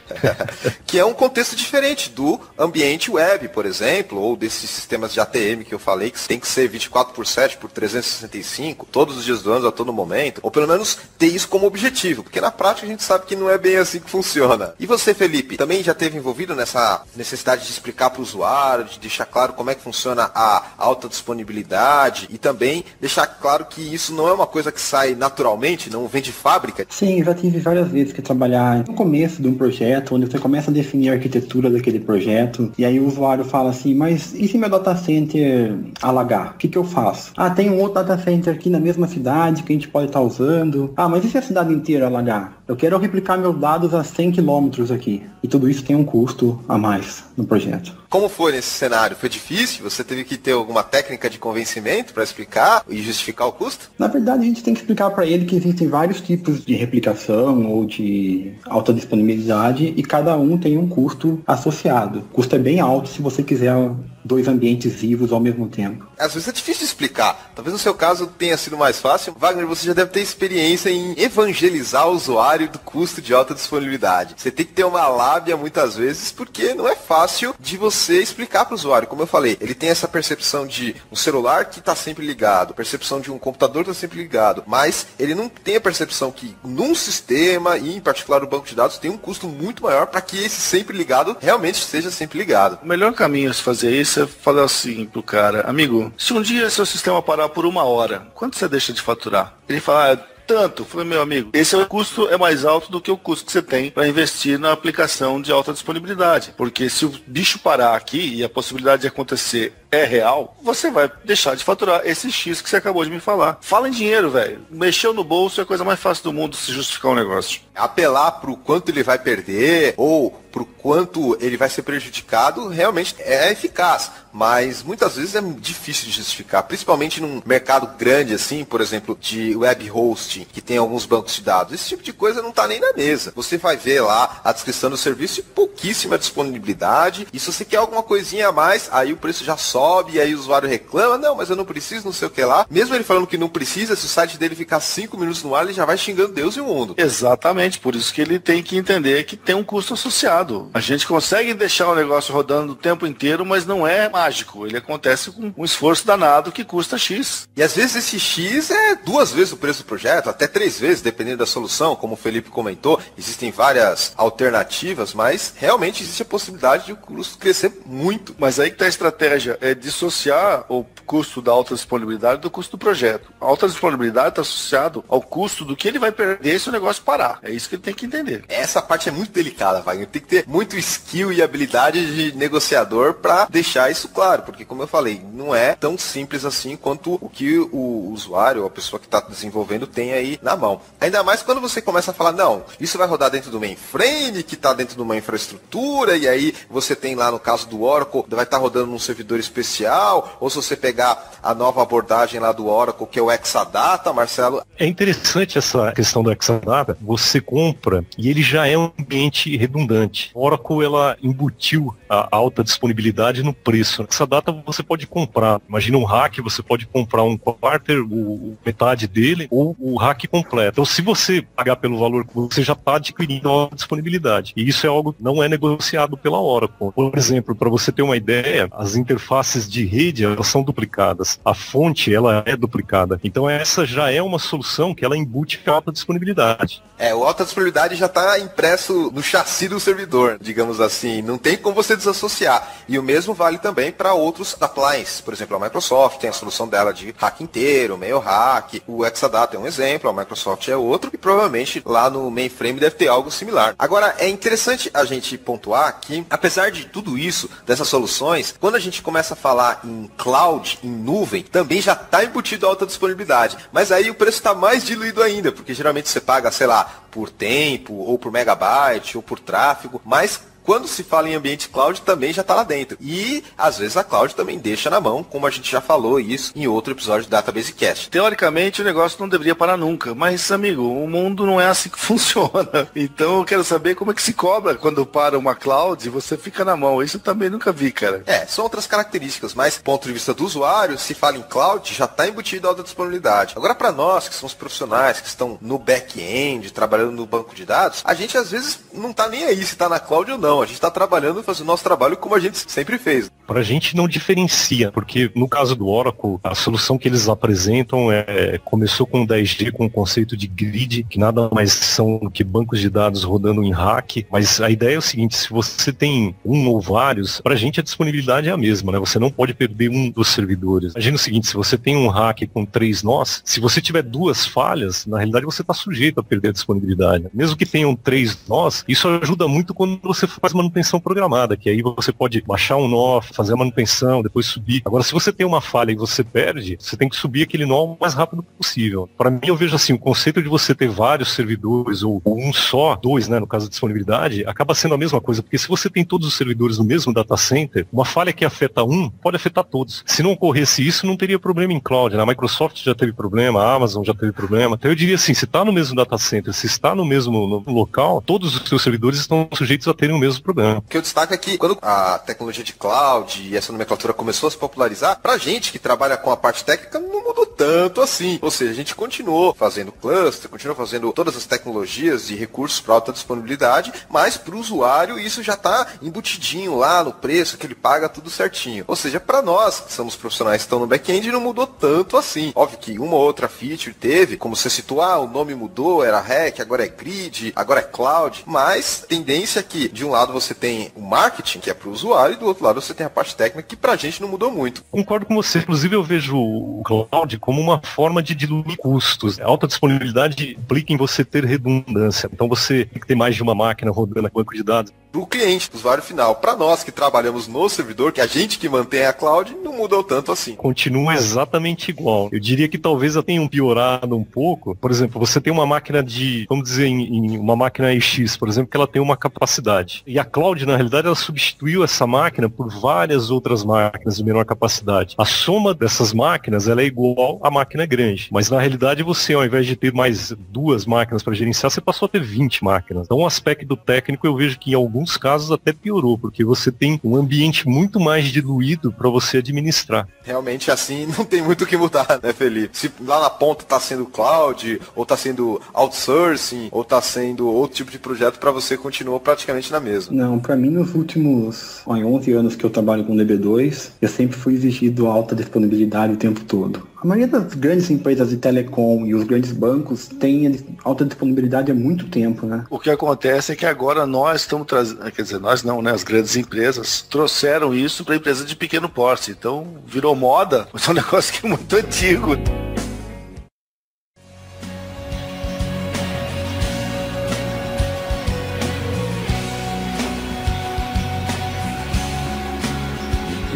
Que é um contexto diferente do ambiente web, por exemplo, ou desses sistemas de ATM que eu falei, que tem que ser 24/7 por 365, todos os dias do ano, a todo momento, ou pelo menos ter isso como objetivo, porque na prática a gente sabe que não é bem assim que funciona. E você, Felipe, também já esteve envolvido nessa necessidade de explicar para o usuário, de deixar claro como é que funciona a alta disponibilidade e também deixar claro que isso não é uma coisa que sai naturalmente, não vem de fábrica? Sim, já tive várias vezes que trabalhar no começo de um projeto, onde você começa a definir a arquitetura daquele projeto, e aí o usuário fala assim, mas e se meu data center alagar? O que eu faço? Ah, tem um outro data center aqui na mesma cidade que a gente pode estar usando. Ah, mas e se a cidade inteira alagar? Eu quero replicar meus dados a 100 km aqui. E tudo isso tem um custo a mais no projeto. Como foi nesse cenário? Foi difícil? Você teve que ter alguma técnica de convencimento para explicar e justificar o custo? Na verdade, a gente tem que explicar para ele que existem vários tipos de replicação ou de alta disponibilidade e cada um tem um custo associado. O custo é bem alto se você quiser 2 ambientes vivos ao mesmo tempo. Às vezes é difícil de explicar. Talvez no seu caso tenha sido mais fácil. Wagner, você já deve ter experiência em evangelizar o usuário do custo de alta disponibilidade. Você tem que ter uma lábia muitas vezes, porque não é fácil de você explicar para o usuário. Como eu falei, ele tem essa percepção de um celular que está sempre ligado, percepção de um computador que está sempre ligado, mas ele não tem a percepção que num sistema, e em particular o banco de dados, tem um custo muito maior para que esse sempre ligado realmente esteja sempre ligado. O melhor caminho a se fazer isso é falar assim pro cara, amigo, se um dia seu sistema parar por 1 hora, quanto você deixa de faturar? Ele fala, tanto. Eu falei, meu amigo, esse custo é mais alto do que o custo que você tem para investir na aplicação de alta disponibilidade. Porque se o bicho parar aqui e a possibilidade de acontecer é real, você vai deixar de faturar esse X que você acabou de me falar. Fala em dinheiro, velho. Mexeu no bolso é a coisa mais fácil do mundo se justificar um negócio. Apelar pro quanto ele vai perder ou pro quanto ele vai ser prejudicado realmente é eficaz, mas muitas vezes é difícil de justificar, principalmente num mercado grande assim, por exemplo, de web hosting, que tem alguns bancos de dados. Esse tipo de coisa não tá nem na mesa. Você vai ver lá a descrição do serviço e pouquíssima disponibilidade, e se você quer alguma coisinha a mais, aí o preço já sobe, e aí o usuário reclama, não, mas eu não preciso, não sei o que lá. Mesmo ele falando que não precisa, se o site dele ficar 5 minutos no ar, ele já vai xingando Deus e o mundo. Exatamente, por isso que ele tem que entender que tem um custo associado. A gente consegue deixar o negócio rodando o tempo inteiro, mas não é mágico. Ele acontece com um esforço danado que custa X. E às vezes esse X é 2 vezes o preço do projeto, até 3 vezes, dependendo da solução, como o Felipe comentou. Existem várias alternativas, mas realmente existe a possibilidade de o custo crescer muito. Mas aí que está a estratégia, é dissociar o custo da alta disponibilidade do custo do projeto. A alta disponibilidade está associado ao custo do que ele vai perder se o negócio parar. É isso que ele tem que entender. Essa parte é muito delicada, Wagner. Tem que ter muito skill e habilidade de negociador para deixar isso claro, porque como eu falei, não é tão simples assim quanto o que o usuário, a pessoa que está desenvolvendo tem aí na mão. Ainda mais quando você começa a falar, não, isso vai rodar dentro do mainframe, que está dentro de uma infraestrutura, e aí você tem lá no caso do Oracle, vai estar rodando num servidor especial, ou se você pegar a nova abordagem lá do Oracle, que é o Exadata, Marcelo. É interessante essa questão do Exadata, você compra e ele já é um ambiente redundante. A Oracle, ela embutiu a alta disponibilidade no preço. Essa data você pode comprar. Imagina um rack, você pode comprar um quarter, metade dele, ou o rack completo. Então, se você pagar pelo valor, você já está adquirindo a alta disponibilidade. E isso é algo que não é negociado pela Oracle. Por exemplo, para você ter uma ideia, as interfaces interfaces de rede, elas são duplicadas. A fonte, ela é duplicada. Então essa já é uma solução que ela embute a alta disponibilidade. O alta disponibilidade já está impresso no chassi do servidor, digamos assim. Não tem como você desassociar. E o mesmo vale também para outros appliances. Por exemplo, a Microsoft tem a solução dela de hack inteiro, meio hack. O Exadata é um exemplo, a Microsoft é outro. E provavelmente lá no mainframe deve ter algo similar. Agora, é interessante a gente pontuar que, apesar de tudo isso, dessas soluções, quando a gente começa a falar em cloud, em nuvem, também já está embutido a alta disponibilidade. Mas aí o preço está mais diluído ainda, porque geralmente você paga, sei lá, por tempo, ou por megabyte, ou por tráfego, mas quando se fala em ambiente cloud, também já está lá dentro. E, às vezes, a cloud também deixa na mão, como a gente já falou isso em outro episódio do Database Cast. Teoricamente, o negócio não deveria parar nunca. Mas, amigo, o mundo não é assim que funciona. Então, eu quero saber como é que se cobra quando para uma cloud e você fica na mão. Isso eu também nunca vi, cara. São outras características, mas, do ponto de vista do usuário, se fala em cloud, já está embutido a alta disponibilidade. Agora, para nós, que somos profissionais, que estão no back-end, trabalhando no banco de dados, a gente, às vezes, não está nem aí se está na cloud ou não. A gente está trabalhando e fazendo o nosso trabalho como a gente sempre fez. Para a gente não diferencia, porque no caso do Oracle, a solução que eles apresentam começou com o 10G, com o conceito de grid, que nada mais são do que bancos de dados rodando em rack, mas a ideia é o seguinte, se você tem um ou vários, para a gente a disponibilidade é a mesma, né? Você não pode perder um dos servidores. Imagina o seguinte, se você tem um rack com 3 nós, se você tiver 2 falhas, na realidade você está sujeito a perder a disponibilidade. Mesmo que tenham 3 nós, isso ajuda muito quando você faz manutenção programada, que aí você pode baixar um nó, fazer a manutenção, depois subir. Agora, se você tem uma falha e você perde, você tem que subir aquele nó o mais rápido possível. Para mim, eu vejo assim, o conceito de você ter vários servidores, ou um só, 2, né, no caso de disponibilidade, acaba sendo a mesma coisa, porque se você tem todos os servidores no mesmo data center, uma falha que afeta um, pode afetar todos. Se não ocorresse isso, não teria problema em cloud, né? A Microsoft já teve problema, a Amazon já teve problema. Então eu diria assim, se está no mesmo data center, se está no mesmo local, todos os seus servidores estão sujeitos a terem o mesmo problema. O que eu destaco é que quando a tecnologia de cloud e essa nomenclatura começou a se popularizar, pra gente que trabalha com a parte técnica não mudou tanto assim. Ou seja, a gente continuou fazendo cluster, continuou fazendo todas as tecnologias e recursos para alta disponibilidade, mas para o usuário isso já está embutidinho lá no preço que ele paga tudo certinho. Ou seja, para nós que somos profissionais que estão no back-end não mudou tanto assim. Óbvio que uma ou outra feature teve, como você citou, o nome mudou, era REC, agora é grid, agora é cloud, mas tendência é que de um lado você tem o marketing, que é para o usuário, e do outro lado você tem a parte técnica, que para a gente não mudou muito. Concordo com você. Inclusive, eu vejo o cloud como uma forma de diluir custos. A alta disponibilidade implica em você ter redundância. Então, você tem que ter mais de uma máquina rodando com banco de dados. Para o cliente, o usuário final, para nós que trabalhamos no servidor, que a gente que mantém a cloud, não mudou tanto assim. Continua exatamente igual. Eu diria que talvez tenham piorado um pouco. Por exemplo, você tem uma máquina de, vamos dizer, em uma máquina EX, por exemplo, que ela tem uma capacidade. E a cloud, na realidade, ela substituiu essa máquina por várias outras máquinas de menor capacidade. A soma dessas máquinas, ela é igual à máquina grande. Mas, na realidade, você, ao invés de ter mais 2 máquinas para gerenciar, você passou a ter 20 máquinas. Então, o aspecto técnico, eu vejo que em alguns casos até piorou, porque você tem um ambiente muito mais diluído para você administrar. Realmente, assim, não tem muito o que mudar, né, Felipe? Se lá na ponta está sendo cloud, ou está sendo outsourcing, ou está sendo outro tipo de projeto, para você continua praticamente na mesma. Não, para mim, nos últimos 11 anos que eu trabalho com DB2, eu sempre fui exigido alta disponibilidade o tempo todo. A maioria das grandes empresas de telecom e os grandes bancos têm alta disponibilidade há muito tempo, né? O que acontece é que agora nós estamos trazendo, quer dizer, nós não, né? As grandes empresas trouxeram isso para empresas de pequeno porte. Então, virou moda, mas é um negócio que é muito antigo.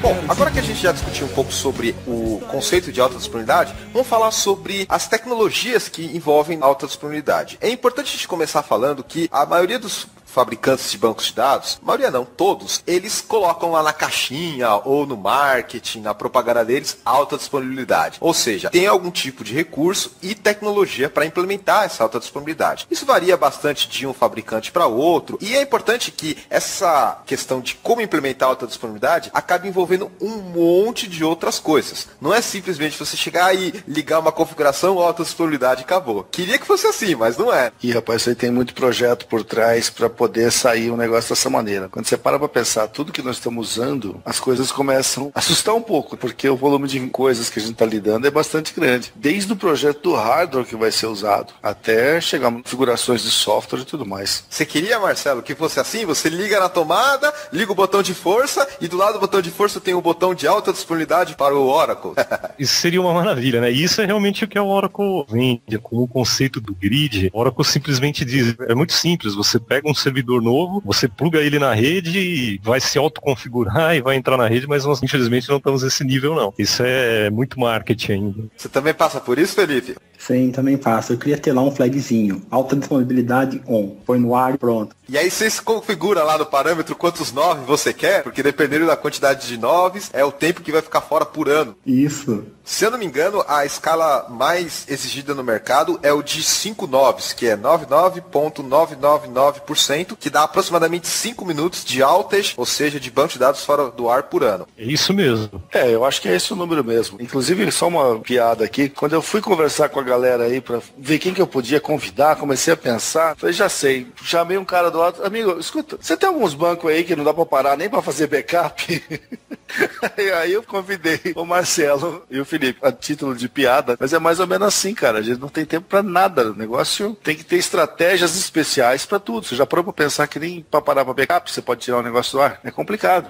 Bom, agora que a gente já discutiu um pouco sobre o conceito de alta disponibilidade, vamos falar sobre as tecnologias que envolvem alta disponibilidade. É importante a gente começar falando que a maioria dos fabricantes de bancos de dados, maioria não, todos, eles colocam lá na caixinha ou no marketing, na propaganda deles, alta disponibilidade. Ou seja, tem algum tipo de recurso e tecnologia para implementar essa alta disponibilidade. Isso varia bastante de um fabricante para outro e é importante que essa questão de como implementar a alta disponibilidade acabe envolvendo um monte de outras coisas. Não é simplesmente você chegar e ligar uma configuração, alta disponibilidade e acabou. Queria que fosse assim, mas não é. E rapaz, aí tem muito projeto por trás para poder poder sair um negócio dessa maneira. Quando você para pra pensar tudo que nós estamos usando, as coisas começam a assustar um pouco, porque o volume de coisas que a gente está lidando é bastante grande. Desde o projeto do hardware que vai ser usado, até chegar a configurações de software e tudo mais. Você queria, Marcelo, que fosse assim? Você liga na tomada, liga o botão de força e do lado do botão de força tem o botão de alta disponibilidade para o Oracle. Isso seria uma maravilha, né? E isso é realmente o que a Oracle vende, como o conceito do grid. A Oracle simplesmente diz, é muito simples, você pega um servidor novo, você pluga ele na rede e vai se autoconfigurar e vai entrar na rede, mas nós infelizmente não estamos nesse nível não. Isso é muito marketing ainda. Você também passa por isso, Felipe? Sim, também faço. Eu queria ter lá um flagzinho. Alta disponibilidade on. Põe no ar e pronto. E aí você se configura lá no parâmetro quantos 9 você quer, porque dependendo da quantidade de 9, é o tempo que vai ficar fora por ano. Isso. Se eu não me engano, a escala mais exigida no mercado é o de 5 noves, que é 99,999%, que dá aproximadamente 5 minutos de outage, ou seja, de banco de dados fora do ar por ano. É isso mesmo. Eu acho que é esse o número mesmo. Inclusive, só uma piada aqui, quando eu fui conversar com a galera aí pra ver quem que eu podia convidar, comecei a pensar, falei, já sei, chamei um cara do lado, amigo, escuta, você tem alguns bancos aí que não dá pra parar nem pra fazer backup? E aí eu convidei o Marcelo e o Felipe, a título de piada, mas é mais ou menos assim, cara, a gente não tem tempo pra nada, o negócio tem que ter estratégias especiais pra tudo. Você já parou pra pensar que nem pra parar pra backup você pode tirar o negócio do ar? É complicado.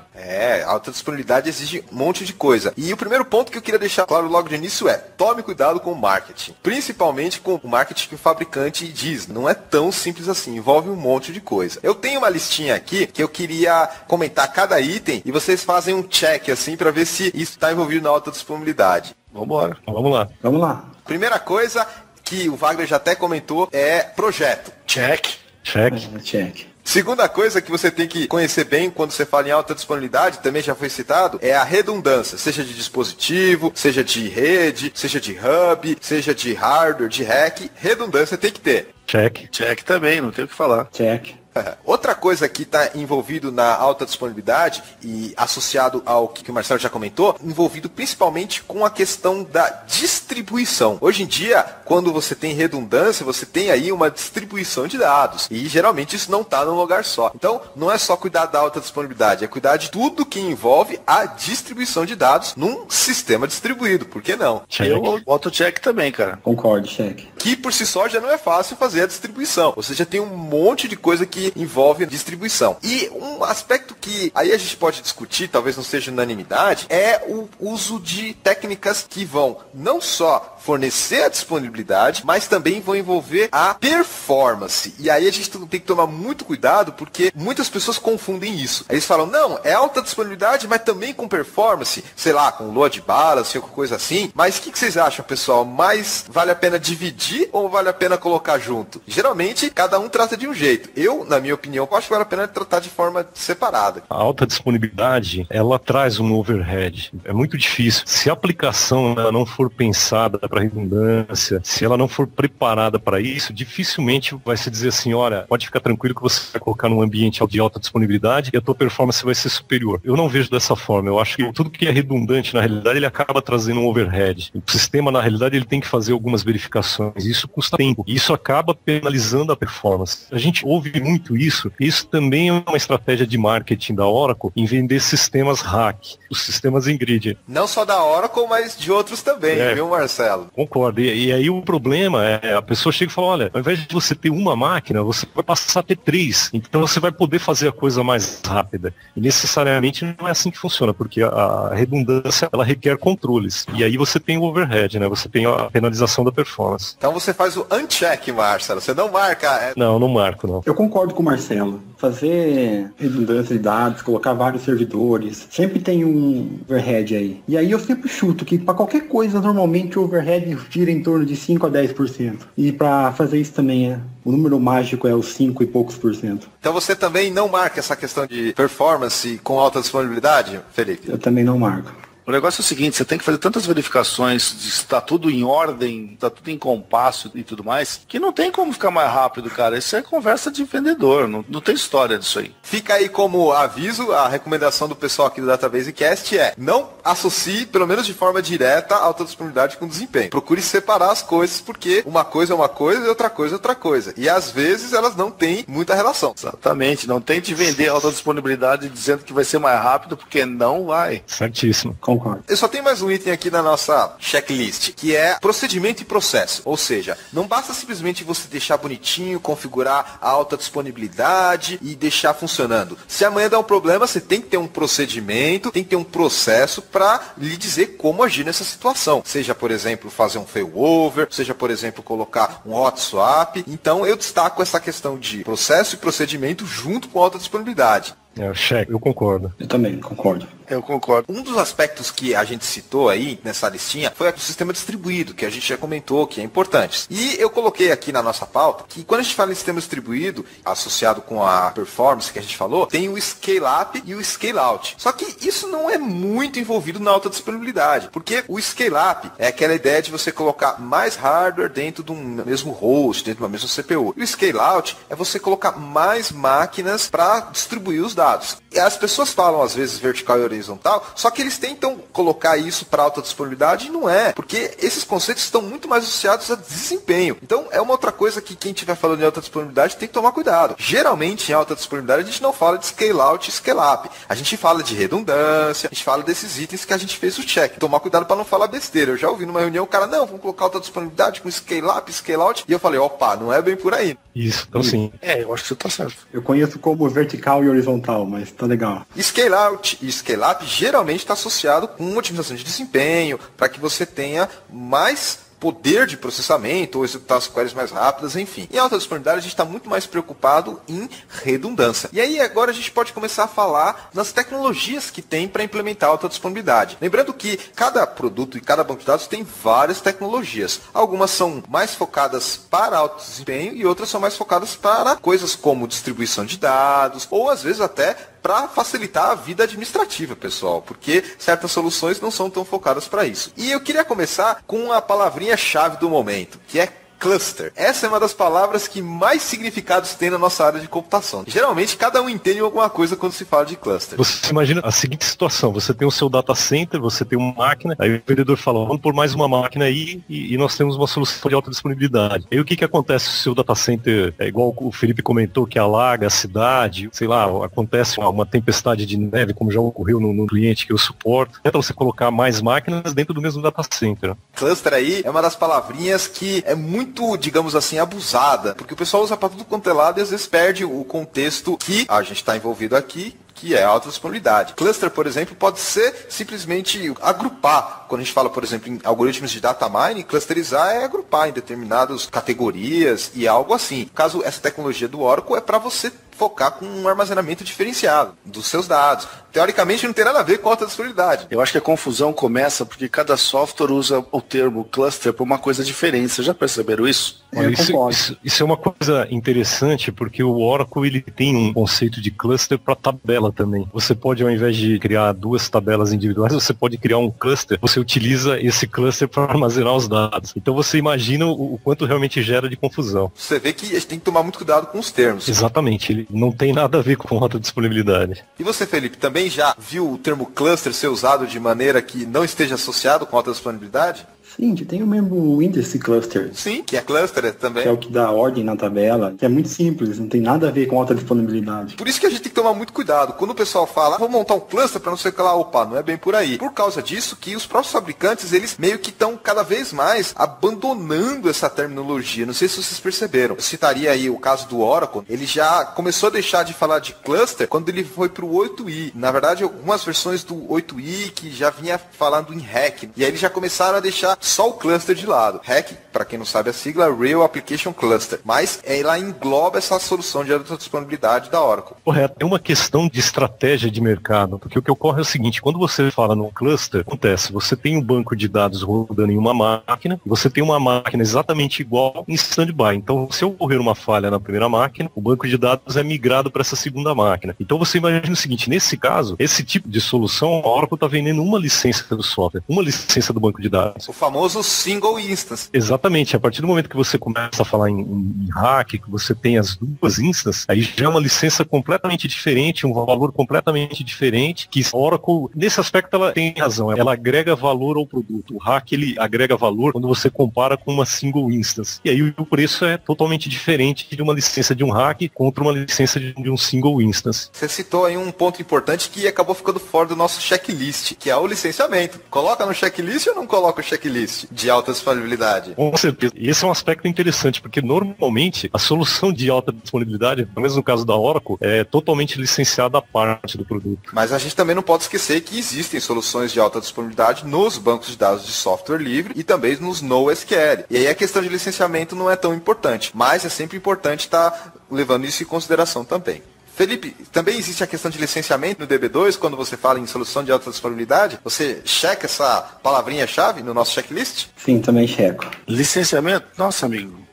Alta disponibilidade exige um monte de coisa. E o primeiro ponto que eu queria deixar claro logo de início é, tome cuidado com o marketing, principalmente com o marketing que o fabricante diz. Não é tão simples assim, envolve um monte de coisa. Eu tenho uma listinha aqui que eu queria comentar cada item e vocês fazem um check assim pra ver se isso está envolvido na alta disponibilidade. Vambora. Vamos lá. Vamos lá. Primeira coisa que o Wagner já até comentou é projeto. Check. Check. Check. Segunda coisa que você tem que conhecer bem quando você fala em alta disponibilidade, também já foi citado, é a redundância, seja de dispositivo, seja de rede, seja de hub, seja de hardware, de rack, redundância tem que ter. Check. Check também, não tem o que falar. Check. Outra coisa que está envolvido na alta disponibilidade e associado ao que o Marcelo já comentou, envolvido principalmente com a questão da distribuição. Hoje em dia, quando você tem redundância, você tem aí uma distribuição de dados e geralmente isso não está num lugar só. Então, não é só cuidar da alta disponibilidade, é cuidar de tudo que envolve a distribuição de dados num sistema distribuído. Por que não? Check. Eu boto check também, cara. Concordo, check. Que por si só já não é fácil fazer a distribuição. Você já tem um monte de coisa que envolve distribuição. E um aspecto que aí a gente pode discutir, talvez não seja unanimidade, é o uso de técnicas que vão não só fornecer a disponibilidade, mas também vão envolver a performance. E aí a gente tem que tomar muito cuidado, porque muitas pessoas confundem isso. Aí eles falam, não, é alta disponibilidade, mas também com performance, sei lá, com load balance ou coisa assim. Mas o que vocês acham, pessoal? Mais vale a pena dividir ou vale a pena colocar junto? Geralmente, cada um trata de um jeito. Eu, na minha opinião, acho que vale a pena tratar de forma separada. A alta disponibilidade, ela traz um overhead. É muito difícil. Se a aplicação ela não for pensada para redundância, se ela não for preparada para isso, dificilmente vai se dizer assim, olha, pode ficar tranquilo que você vai colocar num ambiente de alta disponibilidade e a tua performance vai ser superior. Eu não vejo dessa forma. Eu acho que tudo que é redundante, na realidade, ele acaba trazendo um overhead. O sistema, na realidade, ele tem que fazer algumas verificações. Isso custa tempo. E isso acaba penalizando a performance. A gente ouve muito isso. Isso também é uma estratégia de marketing da Oracle em vender sistemas hack, os sistemas em grid. Não só da Oracle, mas de outros também, viu, Marcelo? Concordo. E aí o problema é, a pessoa chega e fala, olha, ao invés de você ter uma máquina, você vai passar a ter 3. Então você vai poder fazer a coisa mais rápida. E necessariamente não é assim que funciona, porque a redundância, ela requer controles. E aí você tem o overhead, né? Você tem a penalização da performance. Então você faz o uncheck, Marcelo. Você não marca... Não marco, não. Eu concordo com o Marcelo. Fazer redundância de dados, colocar vários servidores, sempre tem um overhead aí. E aí eu sempre chuto que para qualquer coisa, normalmente o overhead gira em torno de 5 a 10%. E para fazer isso também o número mágico é os 5 e poucos %. Então você também não marca essa questão de performance com alta disponibilidade, Felipe? Eu também não marco. O negócio é o seguinte, você tem que fazer tantas verificações de se tá tudo em ordem, tá tudo em compasso e tudo mais, que não tem como ficar mais rápido, cara. Isso é conversa de vendedor, não tem história disso aí. Fica aí como aviso, a recomendação do pessoal aqui do Database Cast é não associe, pelo menos de forma direta, a alta disponibilidade com desempenho. Procure separar as coisas, porque uma coisa é uma coisa e outra coisa é outra coisa. E às vezes elas não têm muita relação. Exatamente, não tente vender a alta disponibilidade dizendo que vai ser mais rápido, porque não vai. Certíssimo. Concordo. Eu só tenho mais um item aqui na nossa checklist, que é procedimento e processo. Ou seja, não basta simplesmente você deixar bonitinho, configurar a alta disponibilidade e deixar funcionando. Se amanhã der um problema, você tem que ter um procedimento, tem que ter um processo para lhe dizer como agir nessa situação. Seja, por exemplo, fazer um failover, seja, por exemplo, colocar um hot swap. Então, eu destaco essa questão de processo e procedimento junto com a alta disponibilidade. Cheque, eu concordo. Eu também concordo. Eu concordo. Um dos aspectos que a gente citou aí nessa listinha foi o sistema distribuído, que a gente já comentou, que é importante. E eu coloquei aqui na nossa pauta que quando a gente fala em sistema distribuído, associado com a performance que a gente falou, tem o scale-up e o scale-out. Só que isso não é muito envolvido na alta disponibilidade, porque o scale-up é aquela ideia de você colocar mais hardware dentro de um mesmo host, dentro de uma mesma CPU. E o scale-out é você colocar mais máquinas para distribuir os dados. E as pessoas falam, às vezes, vertical e horizontal, só que eles tentam colocar isso para alta disponibilidade e não é, porque esses conceitos estão muito mais associados a desempenho. Então, é uma outra coisa que quem estiver falando de alta disponibilidade tem que tomar cuidado. Geralmente, em alta disponibilidade, a gente não fala de scale-out e scale-up. A gente fala de redundância, a gente fala desses itens que a gente fez o check. Tomar cuidado para não falar besteira. Eu já ouvi numa reunião o cara, não, vamos colocar alta disponibilidade com scale-up, scale-out, e eu falei, opa, não é bem por aí. Isso, então sim. Eu acho que você tá certo. Eu conheço como vertical e horizontal, mas tá legal. Scale-out e scale-up geralmente está associado com otimização de desempenho, para que você tenha mais poder de processamento ou executar as queries mais rápidas, enfim. Em alta disponibilidade, a gente está muito mais preocupado em redundância. E aí, agora a gente pode começar a falar nas tecnologias que tem para implementar alta disponibilidade. Lembrando que cada produto e cada banco de dados tem várias tecnologias. Algumas são mais focadas para alto desempenho e outras são mais focadas para coisas como distribuição de dados ou, às vezes, até para facilitar a vida administrativa, pessoal, porque certas soluções não são tão focadas para isso. E eu queria começar com a palavrinha-chave do momento, que é cluster. Essa é uma das palavras que mais significados tem na nossa área de computação. Geralmente, cada um entende alguma coisa quando se fala de cluster. Você imagina a seguinte situação, você tem o seu data center, você tem uma máquina, aí o vendedor fala, vamos por mais uma máquina aí e nós temos uma solução de alta disponibilidade. Aí o que acontece se o seu data center, é igual o Felipe comentou, que alaga a cidade, sei lá, acontece uma tempestade de neve, como já ocorreu no cliente que eu suporto, é para você colocar mais máquinas dentro do mesmo data center. Cluster aí é uma das palavrinhas que é muito, digamos assim, abusada, porque o pessoal usa para tudo quanto é lado e às vezes perde o contexto que a gente está envolvido aqui, que é a alta disponibilidade. Cluster, por exemplo, pode ser simplesmente agrupar. Quando a gente fala, por exemplo, em algoritmos de data mining, clusterizar é agrupar em determinadas categorias e algo assim. Caso essa tecnologia do Oracle é para você focar com um armazenamento diferenciado dos seus dados. Teoricamente não tem nada a ver com alta disponibilidade. Eu acho que a confusão começa porque cada software usa o termo cluster para uma coisa diferente. Vocês já perceberam isso? Olha, isso é uma coisa interessante, porque o Oracle ele tem um conceito de cluster para tabela também. Você pode, ao invés de criar duas tabelas individuais, você pode criar um cluster. Você utiliza esse cluster para armazenar os dados. Então você imagina o quanto realmente gera de confusão. Você vê que a gente tem que tomar muito cuidado com os termos. Exatamente, ele não tem nada a ver com alta disponibilidade. E você, Felipe, também já viu o termo cluster ser usado de maneira que não esteja associado com alta disponibilidade? Sim, tem o mesmo índice cluster. Sim, que é cluster também. Que é o que dá ordem na tabela, que é muito simples, não tem nada a ver com alta disponibilidade. Por isso que a gente tem que tomar muito cuidado. Quando o pessoal fala, vou montar um cluster para não sei o que lá, opa, não é bem por aí. Por causa disso que os próprios fabricantes, eles meio que estão cada vez mais abandonando essa terminologia. Não sei se vocês perceberam. Eu citaria aí o caso do Oracle. Ele já começou a deixar de falar de cluster quando ele foi para o 8i. Na verdade, algumas versões do 8i que já vinha falando em RAC. E aí eles já começaram a deixar só o cluster de lado. RAC, para quem não sabe a sigla, Real Application Cluster. Mas ela engloba essa solução de alta disponibilidade da Oracle. Correto. É uma questão de estratégia de mercado, porque o que ocorre é o seguinte, quando você fala no cluster, acontece, você tem um banco de dados rodando em uma máquina, e você tem uma máquina exatamente igual em stand-by. Então, se ocorrer uma falha na primeira máquina, o banco de dados é migrado para essa segunda máquina. Então, você imagina o seguinte, nesse caso, esse tipo de solução, a Oracle está vendendo uma licença do software, uma licença do banco de dados. O famoso single instance. Exatamente. A partir do momento que você começa a falar em hack, que você tem as duas instances, aí já é uma licença completamente diferente, um valor completamente diferente, que a Oracle, nesse aspecto, ela tem razão. Ela agrega valor ao produto. O hack, ele agrega valor quando você compara com uma single instance. E aí o preço é totalmente diferente de uma licença de um hack contra uma licença de um single instance. Você citou aí um ponto importante que acabou ficando fora do nosso checklist, que é o licenciamento. Coloca no checklist ou não coloca o checklist de alta disponibilidade? Com certeza. E esse é um aspecto interessante, porque normalmente a solução de alta disponibilidade, pelo menos no caso da Oracle, é totalmente licenciada à parte do produto. Mas a gente também não pode esquecer que existem soluções de alta disponibilidade nos bancos de dados de software livre e também nos NoSQL. E aí a questão de licenciamento não é tão importante, mas é sempre importante estar levando isso em consideração também. Felipe, também existe a questão de licenciamento no DB2, quando você fala em solução de alta disponibilidade? Você checa essa palavrinha-chave no nosso checklist? Sim, também checo. Licenciamento? Nossa, amigo.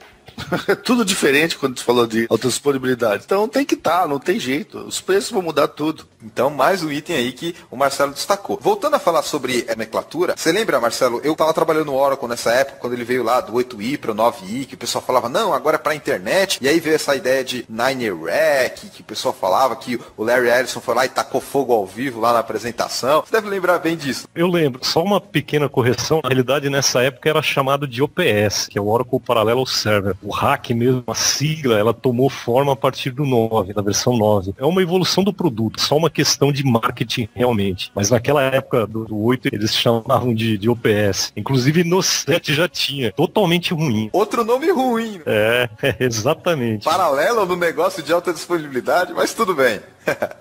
É tudo diferente quando você falou de alta disponibilidade. Então tem que estar, não tem jeito. Os preços vão mudar tudo. Então, mais um item aí que o Marcelo destacou. Voltando a falar sobre nomenclatura, você lembra, Marcelo, eu estava trabalhando no Oracle nessa época, quando ele veio lá do 8i para o 9i, que o pessoal falava, não, agora é para a internet. E aí veio essa ideia de 9rack, que o pessoal falava que o Larry Ellison foi lá e tacou fogo ao vivo lá na apresentação. Você deve lembrar bem disso. Eu lembro. Só uma pequena correção. Na realidade, nessa época era chamado de OPS, que é o Oracle Parallel Server. O hack mesmo, a sigla, ela tomou forma a partir do 9, da versão 9. É uma evolução do produto, só uma questão de marketing realmente. Mas naquela época do 8, eles chamavam de OPS. Inclusive no 7 já tinha. Totalmente ruim. Outro nome ruim. Exatamente. Paralelo no negócio de alta disponibilidade, mas tudo bem.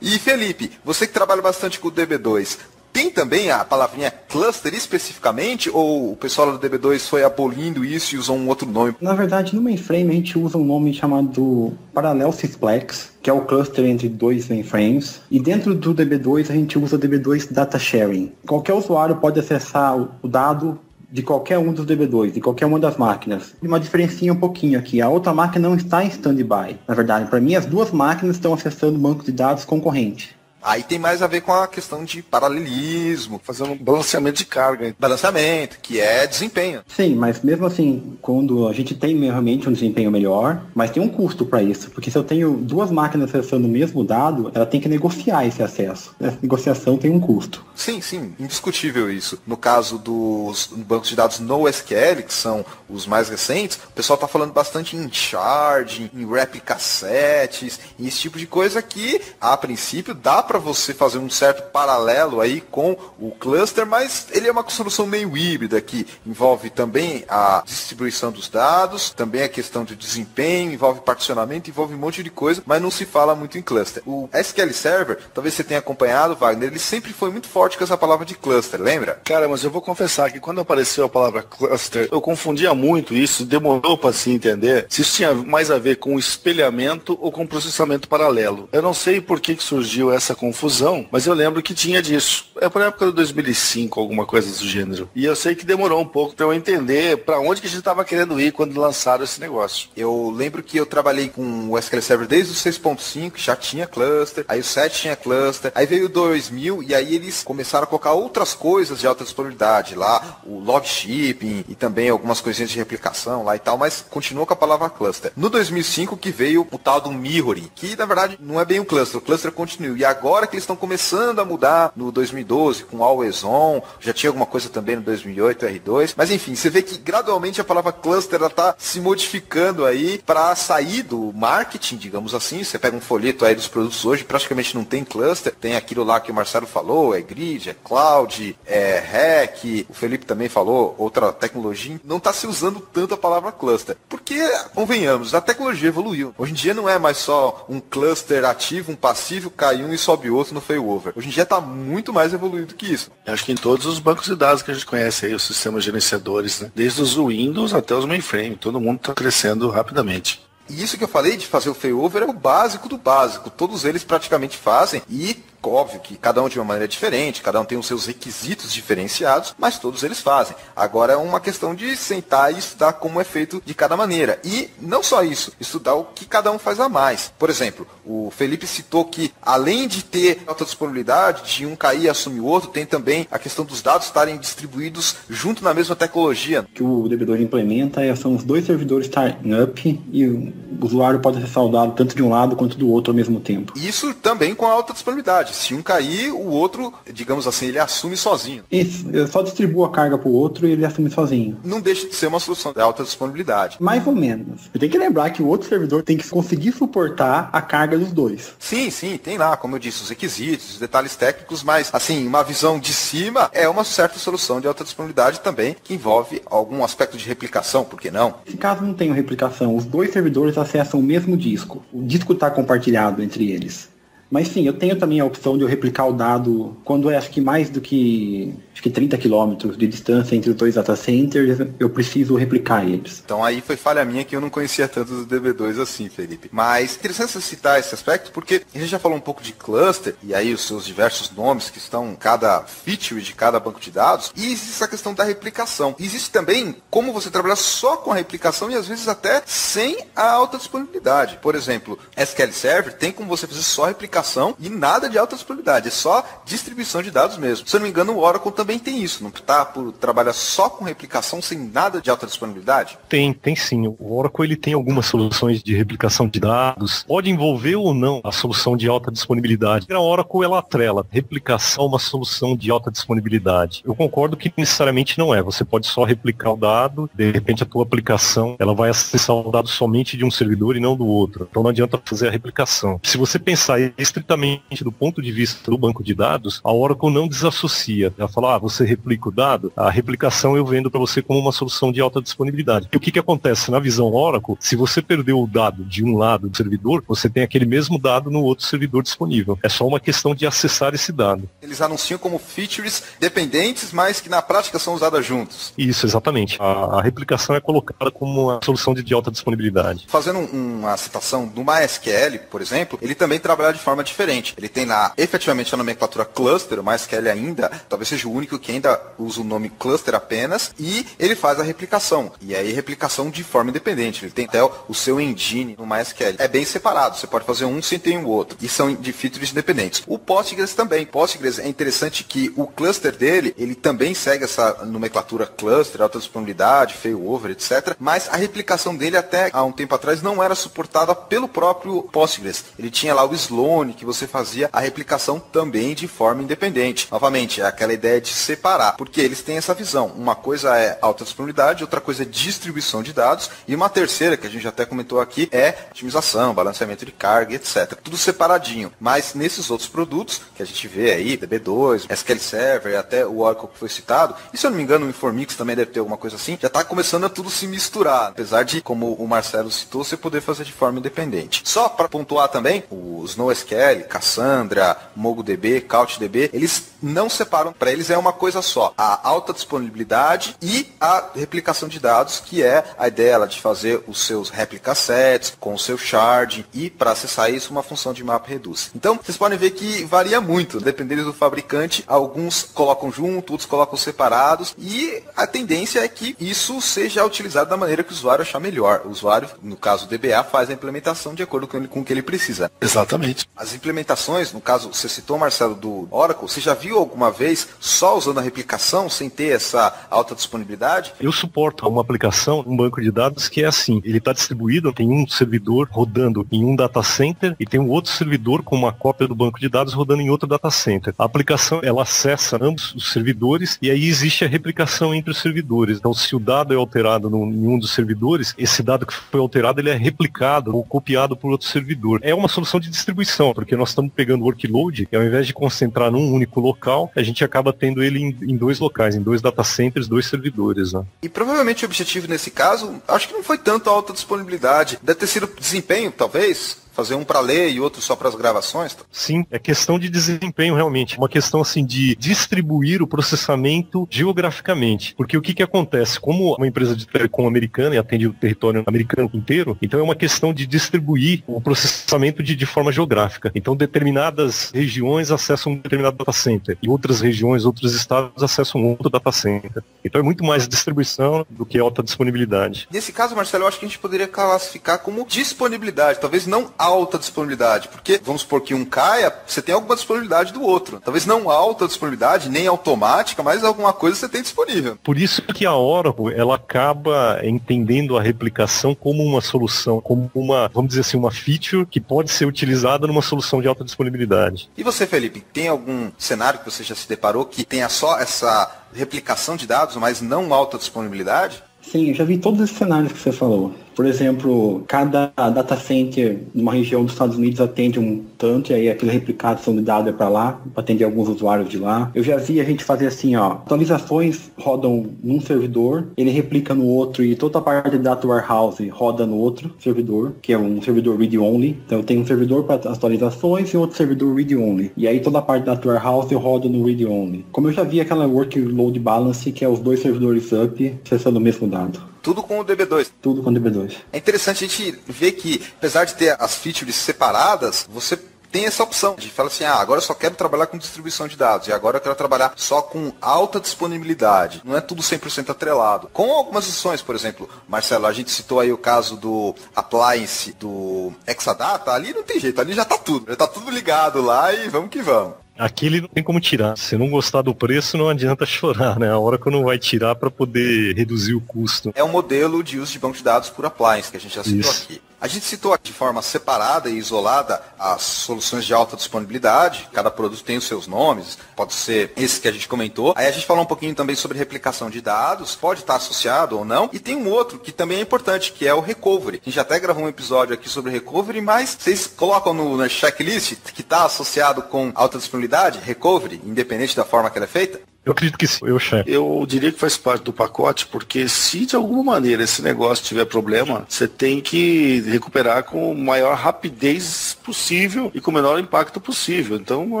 E Felipe, você que trabalha bastante com o DB2, tem também a palavrinha cluster especificamente, ou o pessoal do DB2 foi abolindo isso e usou um outro nome? Na verdade, no mainframe a gente usa um nome chamado Parallel Sysplex, que é o cluster entre dois mainframes. E dentro do DB2 a gente usa o DB2 Data Sharing. Qualquer usuário pode acessar o dado de qualquer um dos DB2, de qualquer uma das máquinas. E uma diferencinha um pouquinho aqui, a outra máquina não está em standby. Na verdade, para mim as duas máquinas estão acessando o banco de dados concorrente. Aí tem mais a ver com a questão de paralelismo. Fazendo um balanceamento de carga. Balanceamento, que é desempenho. Sim, mas mesmo assim, quando a gente tem realmente um desempenho melhor, mas tem um custo para isso. Porque se eu tenho duas máquinas acessando o mesmo dado, ela tem que negociar esse acesso. Essa negociação tem um custo. Sim, indiscutível isso. No caso dos bancos de dados NoSQL, que são os mais recentes, o pessoal está falando bastante em sharding, em replica sets, e esse tipo de coisa que, a princípio, dá para você fazer um certo paralelo aí com o cluster, mas ele é uma solução meio híbrida, que envolve também a distribuição dos dados, também a questão de desempenho, envolve particionamento, envolve um monte de coisa, mas não se fala muito em cluster. O SQL Server, talvez você tenha acompanhado, Wagner, ele sempre foi muito forte com essa palavra de cluster, lembra? Cara, mas eu vou confessar que quando apareceu a palavra cluster, eu confundia muito isso, demorou para se entender se isso tinha mais a ver com espelhamento ou com processamento paralelo. Eu não sei por que surgiu essa confusão, mas eu lembro que tinha disso. É por época de 2005, alguma coisa do gênero. E eu sei que demorou um pouco para eu entender para onde que a gente estava querendo ir quando lançaram esse negócio. Eu lembro que eu trabalhei com o SQL Server desde o 6.5, que já tinha cluster, aí o 7 tinha cluster, aí veio o 2000 e aí eles começaram a colocar outras coisas de alta disponibilidade lá, o log shipping e também algumas coisinhas de replicação lá e tal, mas continuou com a palavra cluster. No 2005 que veio o tal do mirroring, que na verdade não é bem o cluster continua. E agora que eles estão começando a mudar no 2012 com Always On, já tinha alguma coisa também no 2008, R2, mas enfim, você vê que gradualmente a palavra cluster está se modificando aí para sair do marketing, digamos assim. Você pega um folheto aí dos produtos hoje, praticamente não tem cluster, tem aquilo lá que o Marcelo falou, é grid, é cloud, é RAC, o Felipe também falou, outra tecnologia, não está se usando tanto a palavra cluster, porque, convenhamos, a tecnologia evoluiu. Hoje em dia não é mais só um cluster ativo, um passivo, cai um e sobe sobe outro no failover. Hoje em dia está muito mais evoluído que isso. Acho que em todos os bancos de dados que a gente conhece aí, os sistemas gerenciadores, né? Desde os Windows até os mainframe, todo mundo está crescendo rapidamente. E isso que eu falei de fazer o failover é o básico do básico. Todos eles praticamente fazem e óbvio que cada um de uma maneira diferente, cada um tem os seus requisitos diferenciados, mas todos eles fazem. Agora é uma questão de sentar e estudar como é feito de cada maneira. E não só isso, estudar o que cada um faz a mais. Por exemplo, o Felipe citou que além de ter alta disponibilidade, de um cair e assumir o outro, tem também a questão dos dados estarem distribuídos junto na mesma tecnologia. O que o DB2 implementa são os dois servidores starting up e o usuário pode acessar o dado tanto de um lado quanto do outro ao mesmo tempo. Isso também com alta disponibilidade. Se um cair, o outro, digamos assim, ele assume sozinho. Isso, eu só distribuo a carga para o outro e ele assume sozinho. Não deixa de ser uma solução de alta disponibilidade. Mais ou menos. Eu tenho que lembrar que o outro servidor tem que conseguir suportar a carga dos dois. Sim, tem lá, como eu disse, os requisitos, os detalhes técnicos, mas, assim, uma visão de cima é uma certa solução de alta disponibilidade também, que envolve algum aspecto de replicação, por que não? Se caso não tenha replicação, os dois servidores acessam o mesmo disco. O disco está compartilhado entre eles. Mas sim, eu tenho também a opção de eu replicar o dado quando é, acho que mais do que 30 km de distância entre os dois data centers, eu preciso replicar eles. Então aí foi falha minha que eu não conhecia tanto do DB2 assim, Felipe. Mas interessante você citar esse aspecto, porque a gente já falou um pouco de cluster, e aí os seus diversos nomes que estão em cada feature de cada banco de dados, e existe essa questão da replicação. Existe também como você trabalhar só com a replicação e às vezes até sem a alta disponibilidade. Por exemplo, SQL Server tem como você fazer só replicação e nada de alta disponibilidade, é só distribuição de dados mesmo. Se eu não me engano, o Oracle também tem isso, não está por trabalhar só com replicação sem nada de alta disponibilidade? Tem sim. O Oracle ele tem algumas soluções de replicação de dados, pode envolver ou não a solução de alta disponibilidade. A Oracle ela atrela replicação a uma solução de alta disponibilidade. Eu concordo que necessariamente não é, você pode só replicar o dado, de repente a tua aplicação ela vai acessar o dado somente de um servidor e não do outro, então não adianta fazer a replicação. Se você pensar estritamente do ponto de vista do banco de dados, a Oracle não desassocia. Ela fala, você replica o dado, a replicação eu vendo para você como uma solução de alta disponibilidade. E o que acontece? Na visão Oracle, se você perdeu o dado de um lado do servidor, você tem aquele mesmo dado no outro servidor disponível. É só uma questão de acessar esse dado. Eles anunciam como features dependentes, mas que na prática são usadas juntos. Isso, exatamente. A replicação é colocada como uma solução de alta disponibilidade. Fazendo uma citação do MySQL, por exemplo, ele também trabalha de forma diferente. Ele tem lá, efetivamente, a nomenclatura cluster, o MySQL ainda, talvez seja o único que ainda usa o nome cluster apenas, e ele faz a replicação. E aí, replicação de forma independente. Ele tem até o seu engine no MySQL. É bem separado, você pode fazer um sem ter o outro. E são de features independentes. O Postgres também. Postgres é interessante que o cluster dele, ele também segue essa nomenclatura cluster, alta disponibilidade, failover, etc. Mas a replicação dele até há um tempo atrás não era suportada pelo próprio Postgres. Ele tinha lá o Sloan, que você fazia a replicação também de forma independente. Novamente, é aquela ideia de separar, porque eles têm essa visão. Uma coisa é alta disponibilidade, outra coisa é distribuição de dados, e uma terceira, que a gente até comentou aqui, é otimização, balanceamento de carga, etc. Tudo separadinho. Mas nesses outros produtos, que a gente vê aí, DB2, SQL Server, até o Oracle que foi citado, e se eu não me engano o Informix também deve ter alguma coisa assim, já está começando a tudo se misturar, apesar de, como o Marcelo citou, você poder fazer de forma independente. Só para pontuar também, os NoSQL, Cassandra, MongoDB, CouchDB, eles não separam, para eles é uma coisa só, a alta disponibilidade e a replicação de dados, que é a ideia de fazer os seus replica sets com o seu sharding, e para acessar isso uma função de map reduce. Então, vocês podem ver que varia muito, dependendo do fabricante, alguns colocam junto, outros colocam separados, e a tendência é que isso seja utilizado da maneira que o usuário achar melhor. O usuário, no caso do DBA, faz a implementação de acordo com o que ele precisa. Exatamente. As implementações, no caso, você citou, Marcelo, do Oracle, você já viu alguma vez só usando a replicação, sem ter essa alta disponibilidade? Eu suporto uma aplicação, um banco de dados que é assim, ele está distribuído, tem um servidor rodando em um data center e tem um outro servidor com uma cópia do banco de dados rodando em outro data center. A aplicação, ela acessa ambos os servidores e aí existe a replicação entre os servidores. Então, se o dado é alterado em um dos servidores, esse dado que foi alterado, ele é replicado ou copiado por outro servidor. É uma solução de distribuição, porque nós estamos pegando o workload e ao invés de concentrar num único local, a gente acaba tendo ele em dois locais, em dois data centers, dois servidores, né? E provavelmente o objetivo nesse caso, acho que não foi tanto a alta disponibilidade, deve ter sido desempenho, talvez. Fazer um para ler e outro só para as gravações? Sim, é questão de desempenho realmente. Uma questão assim de distribuir o processamento geograficamente. Porque o que acontece? Como uma empresa de telecom americana e atende o território americano inteiro, então é uma questão de distribuir o processamento de forma geográfica. Então determinadas regiões acessam um determinado data center e outras regiões, outros estados acessam outro data center. Então é muito mais distribuição do que alta disponibilidade. Nesse caso, Marcelo, eu acho que a gente poderia classificar como disponibilidade, talvez não alta disponibilidade, porque vamos supor que um caia, você tem alguma disponibilidade do outro. Talvez não alta disponibilidade, nem automática, mas alguma coisa você tem disponível. Por isso que a Oracle, ela acaba entendendo a replicação como uma solução, como uma, vamos dizer assim, uma feature que pode ser utilizada numa solução de alta disponibilidade. E você, Felipe, tem algum cenário que você já se deparou que tenha só essa replicação de dados, mas não alta disponibilidade? Sim, eu já vi todos esses cenários que você falou. Por exemplo, cada data center numa região dos Estados Unidos atende um tanto, e aí aquele replicação de dados é para lá, para atender alguns usuários de lá. Eu já vi a gente fazer assim, ó, atualizações rodam num servidor, ele replica no outro, e toda a parte de data warehouse roda no outro servidor, que é um servidor read-only. Então eu tenho um servidor para atualizações e outro servidor read-only. E aí toda a parte da data warehouse eu rodo no read-only. Como eu já vi aquela workload balance, que é os dois servidores up acessando o mesmo dado. Tudo com o DB2. Tudo com o DB2. É interessante a gente ver que, apesar de ter as features separadas, você tem essa opção de falar assim, agora eu só quero trabalhar com distribuição de dados, e agora eu quero trabalhar só com alta disponibilidade. Não é tudo 100% atrelado. Com algumas opções, por exemplo, Marcelo, a gente citou aí o caso do appliance do Exadata, ali não tem jeito, ali já tá tudo ligado lá e vamos que vamos. Aquele não tem como tirar. Se não gostar do preço, não adianta chorar, né? A Oracle não vai tirar para poder reduzir o custo. É um modelo de uso de banco de dados por appliance, que a gente já citou aqui. A gente citou de forma separada e isolada as soluções de alta disponibilidade. Cada produto tem os seus nomes, pode ser esse que a gente comentou. Aí a gente falou um pouquinho também sobre replicação de dados, pode estar associado ou não. E tem um outro que também é importante, que é o recovery. A gente até gravou um episódio aqui sobre recovery, mas vocês colocam no checklist que está associado com alta disponibilidade, recovery, independente da forma que ela é feita? Eu acredito que sim, eu diria que faz parte do pacote, porque se de alguma maneira esse negócio tiver problema, você tem que recuperar com maior rapidez possível e com o menor impacto possível. Então, eu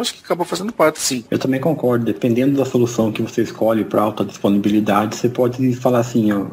acho que acaba fazendo parte, sim. Eu também concordo. Dependendo da solução que você escolhe para alta disponibilidade, você pode falar assim, ó,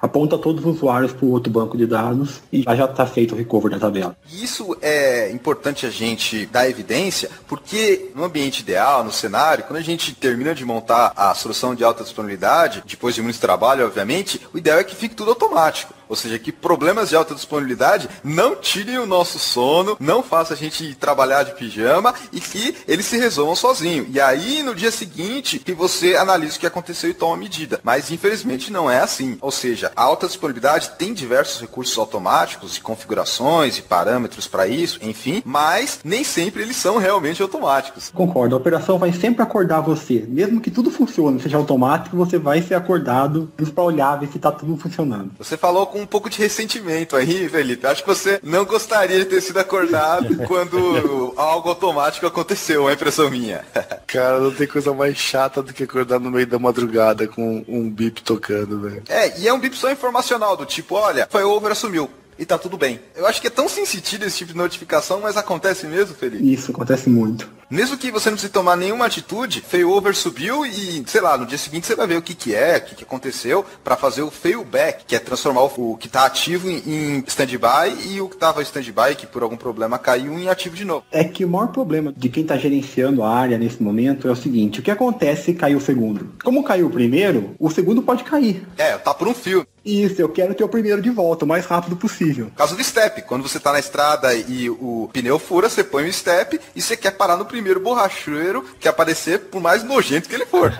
aponta todos os usuários para o outro banco de dados e já está feito o recovery da tabela. Isso é importante a gente dar evidência, porque no ambiente ideal, no cenário, quando a gente termina de montar a solução de alta disponibilidade, depois de muito trabalho, obviamente, o ideal é que fique tudo automático. Ou seja, que problemas de alta disponibilidade não tirem o nosso sono, não façam a gente trabalhar de pijama e que eles se resolvam sozinho. E aí, no dia seguinte, que você analisa o que aconteceu e toma medida. Mas, infelizmente, não é assim. Ou seja, a alta disponibilidade tem diversos recursos automáticos e configurações e parâmetros para isso, enfim, mas nem sempre eles são realmente automáticos. Concordo. A operação vai sempre acordar você. Mesmo que tudo funcione, seja automático, você vai ser acordado para olhar, ver se está tudo funcionando. Você falou com um pouco de ressentimento aí, Felipe. Acho que você não gostaria de ter sido acordado quando algo automático aconteceu, é impressão minha. Cara, não tem coisa mais chata do que acordar no meio da madrugada com um bip tocando, velho. E é um bip só informacional, do tipo, olha, failover assumiu. E tá tudo bem. Eu acho que é tão sem sentido esse tipo de notificação, mas acontece mesmo, Felipe? Isso, acontece muito. Mesmo que você não precise tomar nenhuma atitude, failover subiu e, sei lá, no dia seguinte você vai ver o que é, o que aconteceu, para fazer o failback, que é transformar o que tá ativo em stand-by e o que tava em stand-by, que por algum problema caiu, em ativo de novo. É que o maior problema de quem tá gerenciando a área nesse momento é o seguinte, o que acontece se cair o segundo? Como caiu o primeiro, o segundo pode cair. Tá por um fio. Isso, eu quero ter o primeiro de volta, o mais rápido possível. Caso do step, quando você tá na estrada e o pneu fura, você põe o step e você quer parar no primeiro borracheiro que aparecer, por mais nojento que ele for.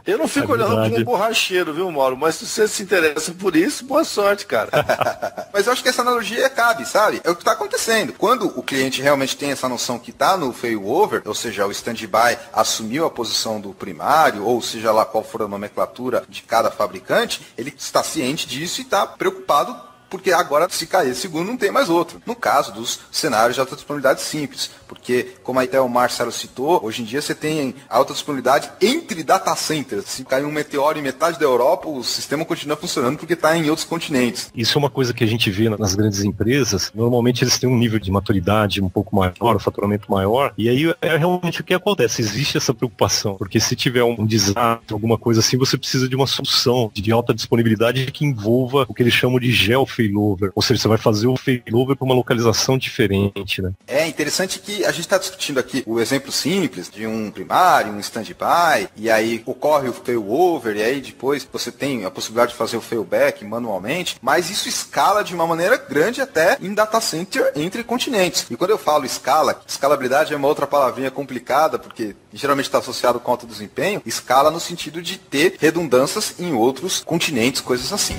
Eu não fico olhando como um borracheiro, viu, Mauro? Mas se você se interessa por isso, boa sorte, cara. Mas eu acho que essa analogia cabe, sabe? É o que está acontecendo. Quando o cliente realmente tem essa noção que está no failover, ou seja, o stand-by assumiu a posição do primário, ou seja lá qual for a nomenclatura de cada fabricante, ele está ciente disso e está preocupado porque agora se cair esse segundo não tem mais outro. No caso dos cenários de alta disponibilidade simples, porque como até o Marcelo citou, hoje em dia você tem alta disponibilidade entre data centers. Se cair um meteoro em metade da Europa, o sistema continua funcionando porque está em outros continentes. Isso é uma coisa que a gente vê nas grandes empresas. Normalmente eles têm um nível de maturidade um pouco maior, um faturamento maior, e aí é realmente o que acontece. Existe essa preocupação, porque se tiver um desastre, alguma coisa assim, você precisa de uma solução de alta disponibilidade que envolva o que eles chamam de gel failover, ou seja, você vai fazer o failover para uma localização diferente, né? É interessante que a gente está discutindo aqui o exemplo simples de um primário, um standby, e aí ocorre o failover, e aí depois você tem a possibilidade de fazer o failback manualmente, mas isso escala de uma maneira grande até em data center entre continentes. E quando eu falo escalabilidade é uma outra palavrinha complicada, porque geralmente está associado com alto desempenho, escala no sentido de ter redundâncias em outros continentes, coisas assim.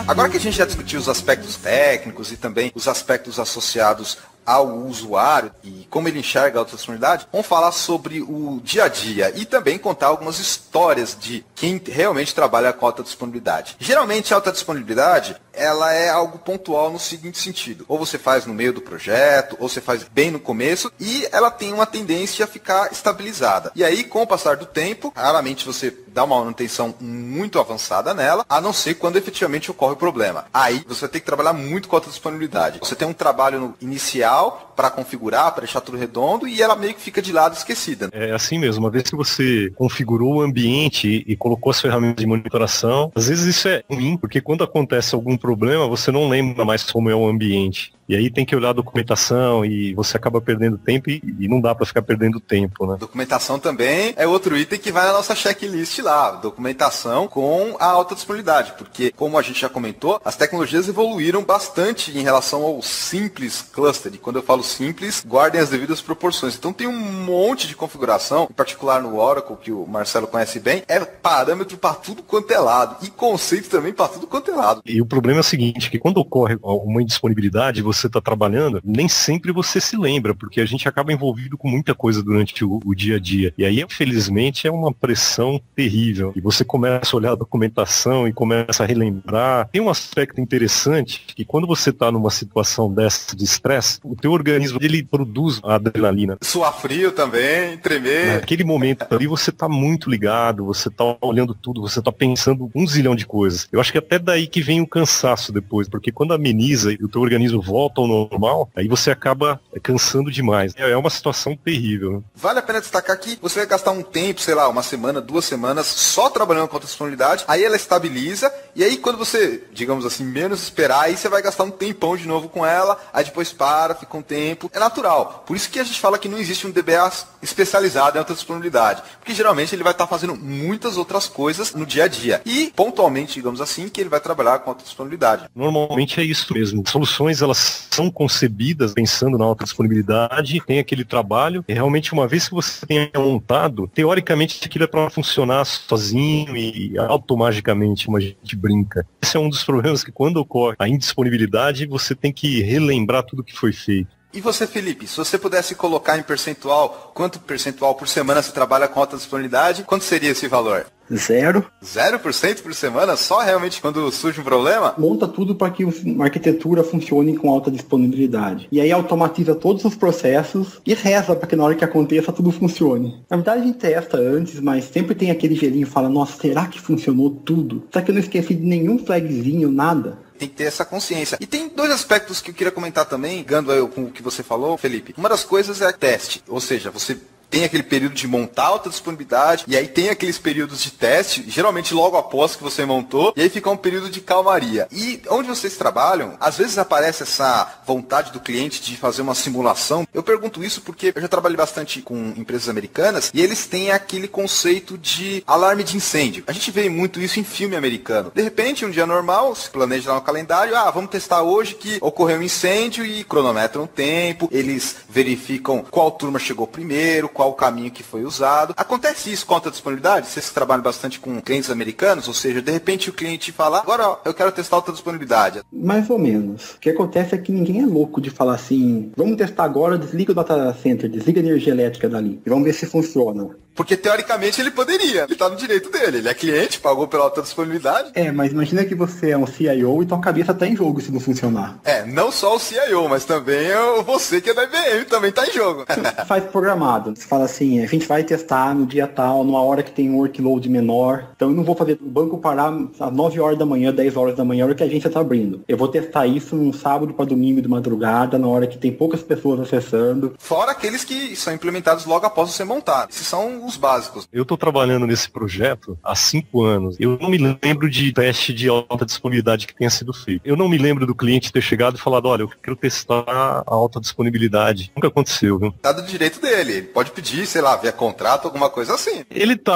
Agora que a gente já discutiu os aspectos técnicos e também os aspectos associados ao usuário e como ele enxerga a alta disponibilidade, vamos falar sobre o dia a dia e também contar algumas histórias de quem realmente trabalha com alta disponibilidade. Geralmente a alta disponibilidade, ela é algo pontual no seguinte sentido: ou você faz no meio do projeto, ou você faz bem no começo, e ela tem uma tendência a ficar estabilizada. E aí, com o passar do tempo, raramente você dá uma manutenção muito avançada nela, a não ser quando efetivamente ocorre o problema. Aí você vai ter que trabalhar muito com a alta disponibilidade. Você tem um trabalho inicial para configurar, para deixar tudo redondo, e ela meio que fica de lado, esquecida. É assim mesmo, uma vez que você configurou o ambiente e colocou as ferramentas de monitoração, às vezes isso é ruim, porque quando acontece algum problema, você não lembra mais como é o ambiente. E aí tem que olhar a documentação e você acaba perdendo tempo e não dá para ficar perdendo tempo, né? Documentação também é outro item que vai na nossa checklist lá, documentação com a alta disponibilidade, porque como a gente já comentou, as tecnologias evoluíram bastante em relação ao simples cluster, e quando eu falo simples, guardem as devidas proporções. Então tem um monte de configuração, em particular no Oracle, que o Marcelo conhece bem, é parâmetro para tudo quanto é lado, e conceito também para tudo quanto é lado. E o problema é o seguinte, que quando ocorre uma indisponibilidade, você está trabalhando, nem sempre você se lembra, porque a gente acaba envolvido com muita coisa durante o dia a dia. E aí, infelizmente, é uma pressão terrível. E você começa a olhar a documentação e começa a relembrar. Tem um aspecto interessante, que quando você está numa situação dessa de estresse, o teu organismo, ele produz a adrenalina. Suar frio também, tremer. Naquele momento ali, você está muito ligado, você está olhando tudo, você está pensando um zilhão de coisas. Eu acho que até daí que vem o cansaço depois, porque quando ameniza e o teu organismo volta ao normal, aí você acaba cansando demais. É uma situação terrível. Né? Vale a pena destacar que você vai gastar um tempo, sei lá, uma semana, 2 semanas, só trabalhando com a disponibilidade, aí ela estabiliza, e aí quando você, digamos assim, menos esperar, aí você vai gastar um tempão de novo com ela, aí depois para, fica um tempo. É natural. Por isso que a gente fala que não existe um DBA especializado em alta disponibilidade, porque geralmente ele vai estar fazendo muitas outras coisas no dia a dia. E, pontualmente, digamos assim, que ele vai trabalhar com alta disponibilidade. Normalmente é isso mesmo. Soluções, elas são concebidas pensando na alta disponibilidade, tem aquele trabalho, e realmente uma vez que você tenha montado, teoricamente aquilo é para funcionar sozinho e automagicamente, como a gente brinca. Esse é um dos problemas que quando ocorre a indisponibilidade, você tem que relembrar tudo que foi feito. E você, Felipe, se você pudesse colocar em percentual, quanto percentual por semana você trabalha com alta disponibilidade, quanto seria esse valor? 0. 0% por semana? Só realmente quando surge um problema? Monta tudo para que uma arquitetura funcione com alta disponibilidade. E aí automatiza todos os processos e reza para que na hora que aconteça tudo funcione. Na verdade a gente testa antes, mas sempre tem aquele gelinho que fala, nossa, será que funcionou tudo? Será que eu não esqueci de nenhum flagzinho, nada? Tem que ter essa consciência. E tem 2 aspectos que eu queria comentar também, ligando com o que você falou, Felipe. Uma das coisas é teste, ou seja, você tem aquele período de montar alta disponibilidade, e aí tem aqueles períodos de teste, geralmente logo após que você montou, e aí fica um período de calmaria. E onde vocês trabalham, às vezes aparece essa vontade do cliente de fazer uma simulação. Eu pergunto isso porque eu já trabalhei bastante com empresas americanas, e eles têm aquele conceito de alarme de incêndio. A gente vê muito isso em filme americano. De repente, um dia normal, se planeja lá no calendário, vamos testar hoje que ocorreu um incêndio, e cronometram o tempo, eles verificam qual turma chegou primeiro, qual qual o caminho que foi usado. Acontece isso com alta disponibilidade? Vocês que trabalham bastante com clientes americanos, ou seja, de repente o cliente fala, agora ó, eu quero testar alta disponibilidade. Mais ou menos. O que acontece é que ninguém é louco de falar assim, vamos testar agora, desliga o data center, desliga a energia elétrica dali e vamos ver se funciona. Porque teoricamente ele poderia, ele tá no direito dele, ele é cliente, pagou pela alta disponibilidade. Mas imagina que você é um CIO e tua cabeça tá em jogo se não funcionar. Não só o CIO, mas também você que é da IBM também tá em jogo. Faz programado. Você fala assim, a gente vai testar no dia tal, numa hora que tem um workload menor. Então eu não vou fazer o banco parar às 9 horas da manhã, 10 horas da manhã, a hora que a agência tá abrindo. Eu vou testar isso num sábado para domingo de madrugada, na hora que tem poucas pessoas acessando. Fora aqueles que são implementados logo após você montar. Esses são os básicos. Eu estou trabalhando nesse projeto há 5 anos. Eu não me lembro de teste de alta disponibilidade que tenha sido feito. Eu não me lembro do cliente ter chegado e falado, olha, eu quero testar a alta disponibilidade. Nunca aconteceu, viu? Tá do direito dele. Ele pode pedir, sei lá, via contrato, alguma coisa assim.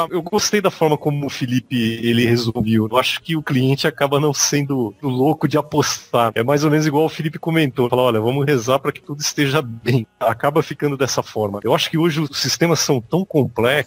Eu gostei da forma como o Felipe, ele resolveu. Eu acho que o cliente acaba não sendo louco de apostar. É mais ou menos igual o Felipe comentou. Fala, olha, vamos rezar para que tudo esteja bem. Acaba ficando dessa forma. Eu acho que hoje os sistemas são tão complexos.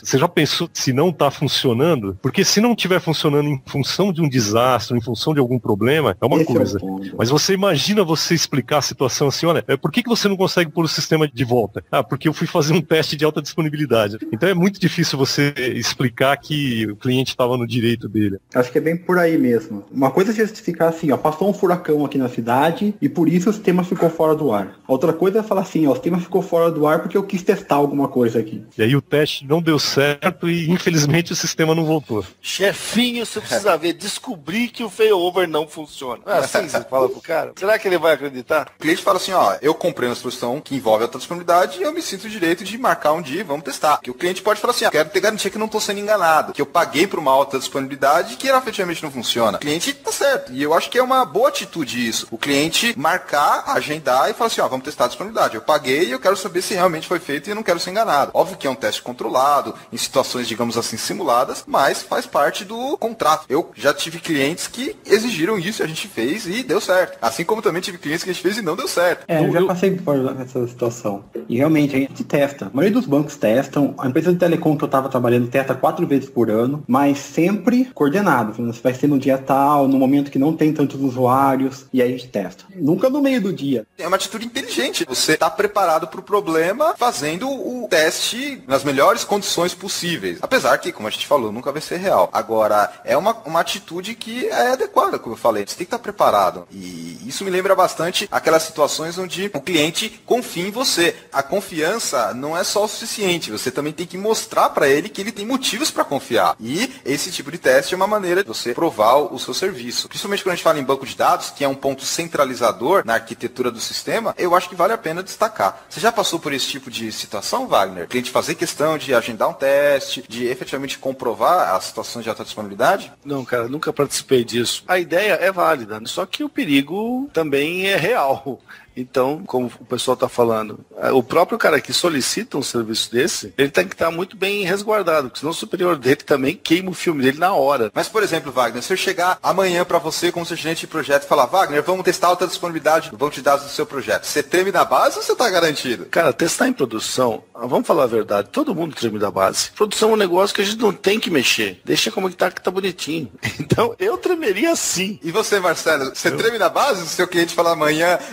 Você já pensou se não está funcionando? Porque se não estiver funcionando em função de um desastre, em função de algum problema, é uma coisa. Mas você imagina você explicar a situação assim, olha, por que você não consegue pôr o sistema de volta? Porque eu fui fazer um teste de alta disponibilidade. Então é muito difícil você explicar que o cliente estava no direito dele. Acho que é bem por aí mesmo. Uma coisa é justificar assim, passou um furacão aqui na cidade e por isso o sistema ficou fora do ar. Outra coisa é falar assim, o sistema ficou fora do ar porque eu quis testar alguma coisa aqui. E aí o teste não deu certo e infelizmente o sistema não voltou. Chefinho, você precisa ver, descobrir que o failover não funciona. Não é assim que você fala pro cara? Será que ele vai acreditar? O cliente fala assim, eu comprei uma solução que envolve alta disponibilidade e eu me sinto o direito de marcar um dia e vamos testar. Que o cliente pode falar assim, quero ter garantia que não estou sendo enganado, que eu paguei por uma alta disponibilidade que efetivamente não funciona. O cliente tá certo. E eu acho que é uma boa atitude isso. O cliente marcar, agendar e falar assim, vamos testar a disponibilidade. Eu paguei e eu quero saber se realmente foi feito e eu não quero ser enganado. Óbvio que é um teste controlado, em situações, digamos assim, simuladas, mas faz parte do contrato. Eu já tive clientes que exigiram isso e a gente fez e deu certo. Assim como também tive clientes que a gente fez e não deu certo. Eu já passei por essa situação. E realmente, a gente testa. A maioria dos bancos testam. A empresa de telecom que eu estava trabalhando testa 4 vezes por ano, mas sempre coordenado. Você vai ser no dia tal, no momento que não tem tantos usuários, e aí a gente testa. Nunca no meio do dia. É uma atitude inteligente. Você está preparado para o problema fazendo o teste nas melhores condições possíveis. Apesar que, como a gente falou, nunca vai ser real. Agora, é uma atitude que é adequada, como eu falei. Você tem que estar preparado. E isso me lembra bastante aquelas situações onde o cliente confia em você. A confiança não é só o suficiente. Você também tem que mostrar para ele que ele tem motivos para confiar. E esse tipo de teste é uma maneira de você provar o seu serviço. Principalmente quando a gente fala em banco de dados, que é um ponto centralizador na arquitetura do sistema, eu acho que vale a pena destacar. Você já passou por esse tipo de situação, Wagner? O cliente fazer questão de agendar um teste, de efetivamente comprovar as situações de alta disponibilidade? Não, cara, nunca participei disso. A ideia é válida, só que o perigo também é real. Então, como o pessoal está falando, o próprio cara que solicita um serviço desse, ele tem que estar muito bem resguardado, porque senão o superior dele também queima o filme dele na hora. Mas, por exemplo, Wagner, se eu chegar amanhã para você como seu gerente de projeto e falar, Wagner, vamos testar a alta disponibilidade do banco de dados do seu projeto, você treme da base ou você está garantido? Cara, testar em produção, vamos falar a verdade, todo mundo treme da base. Produção é um negócio que a gente não tem que mexer. Deixa como que tá bonitinho. Então, eu tremeria sim. E você, Marcelo, você treme da base se o seu cliente falar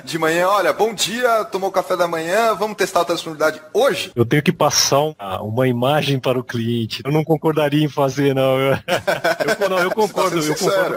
de manhã, olha, bom dia, tomou café da manhã, vamos testar a alta disponibilidade hoje? Eu tenho que passar uma imagem para o cliente. Eu não concordaria em fazer, não. Eu concordo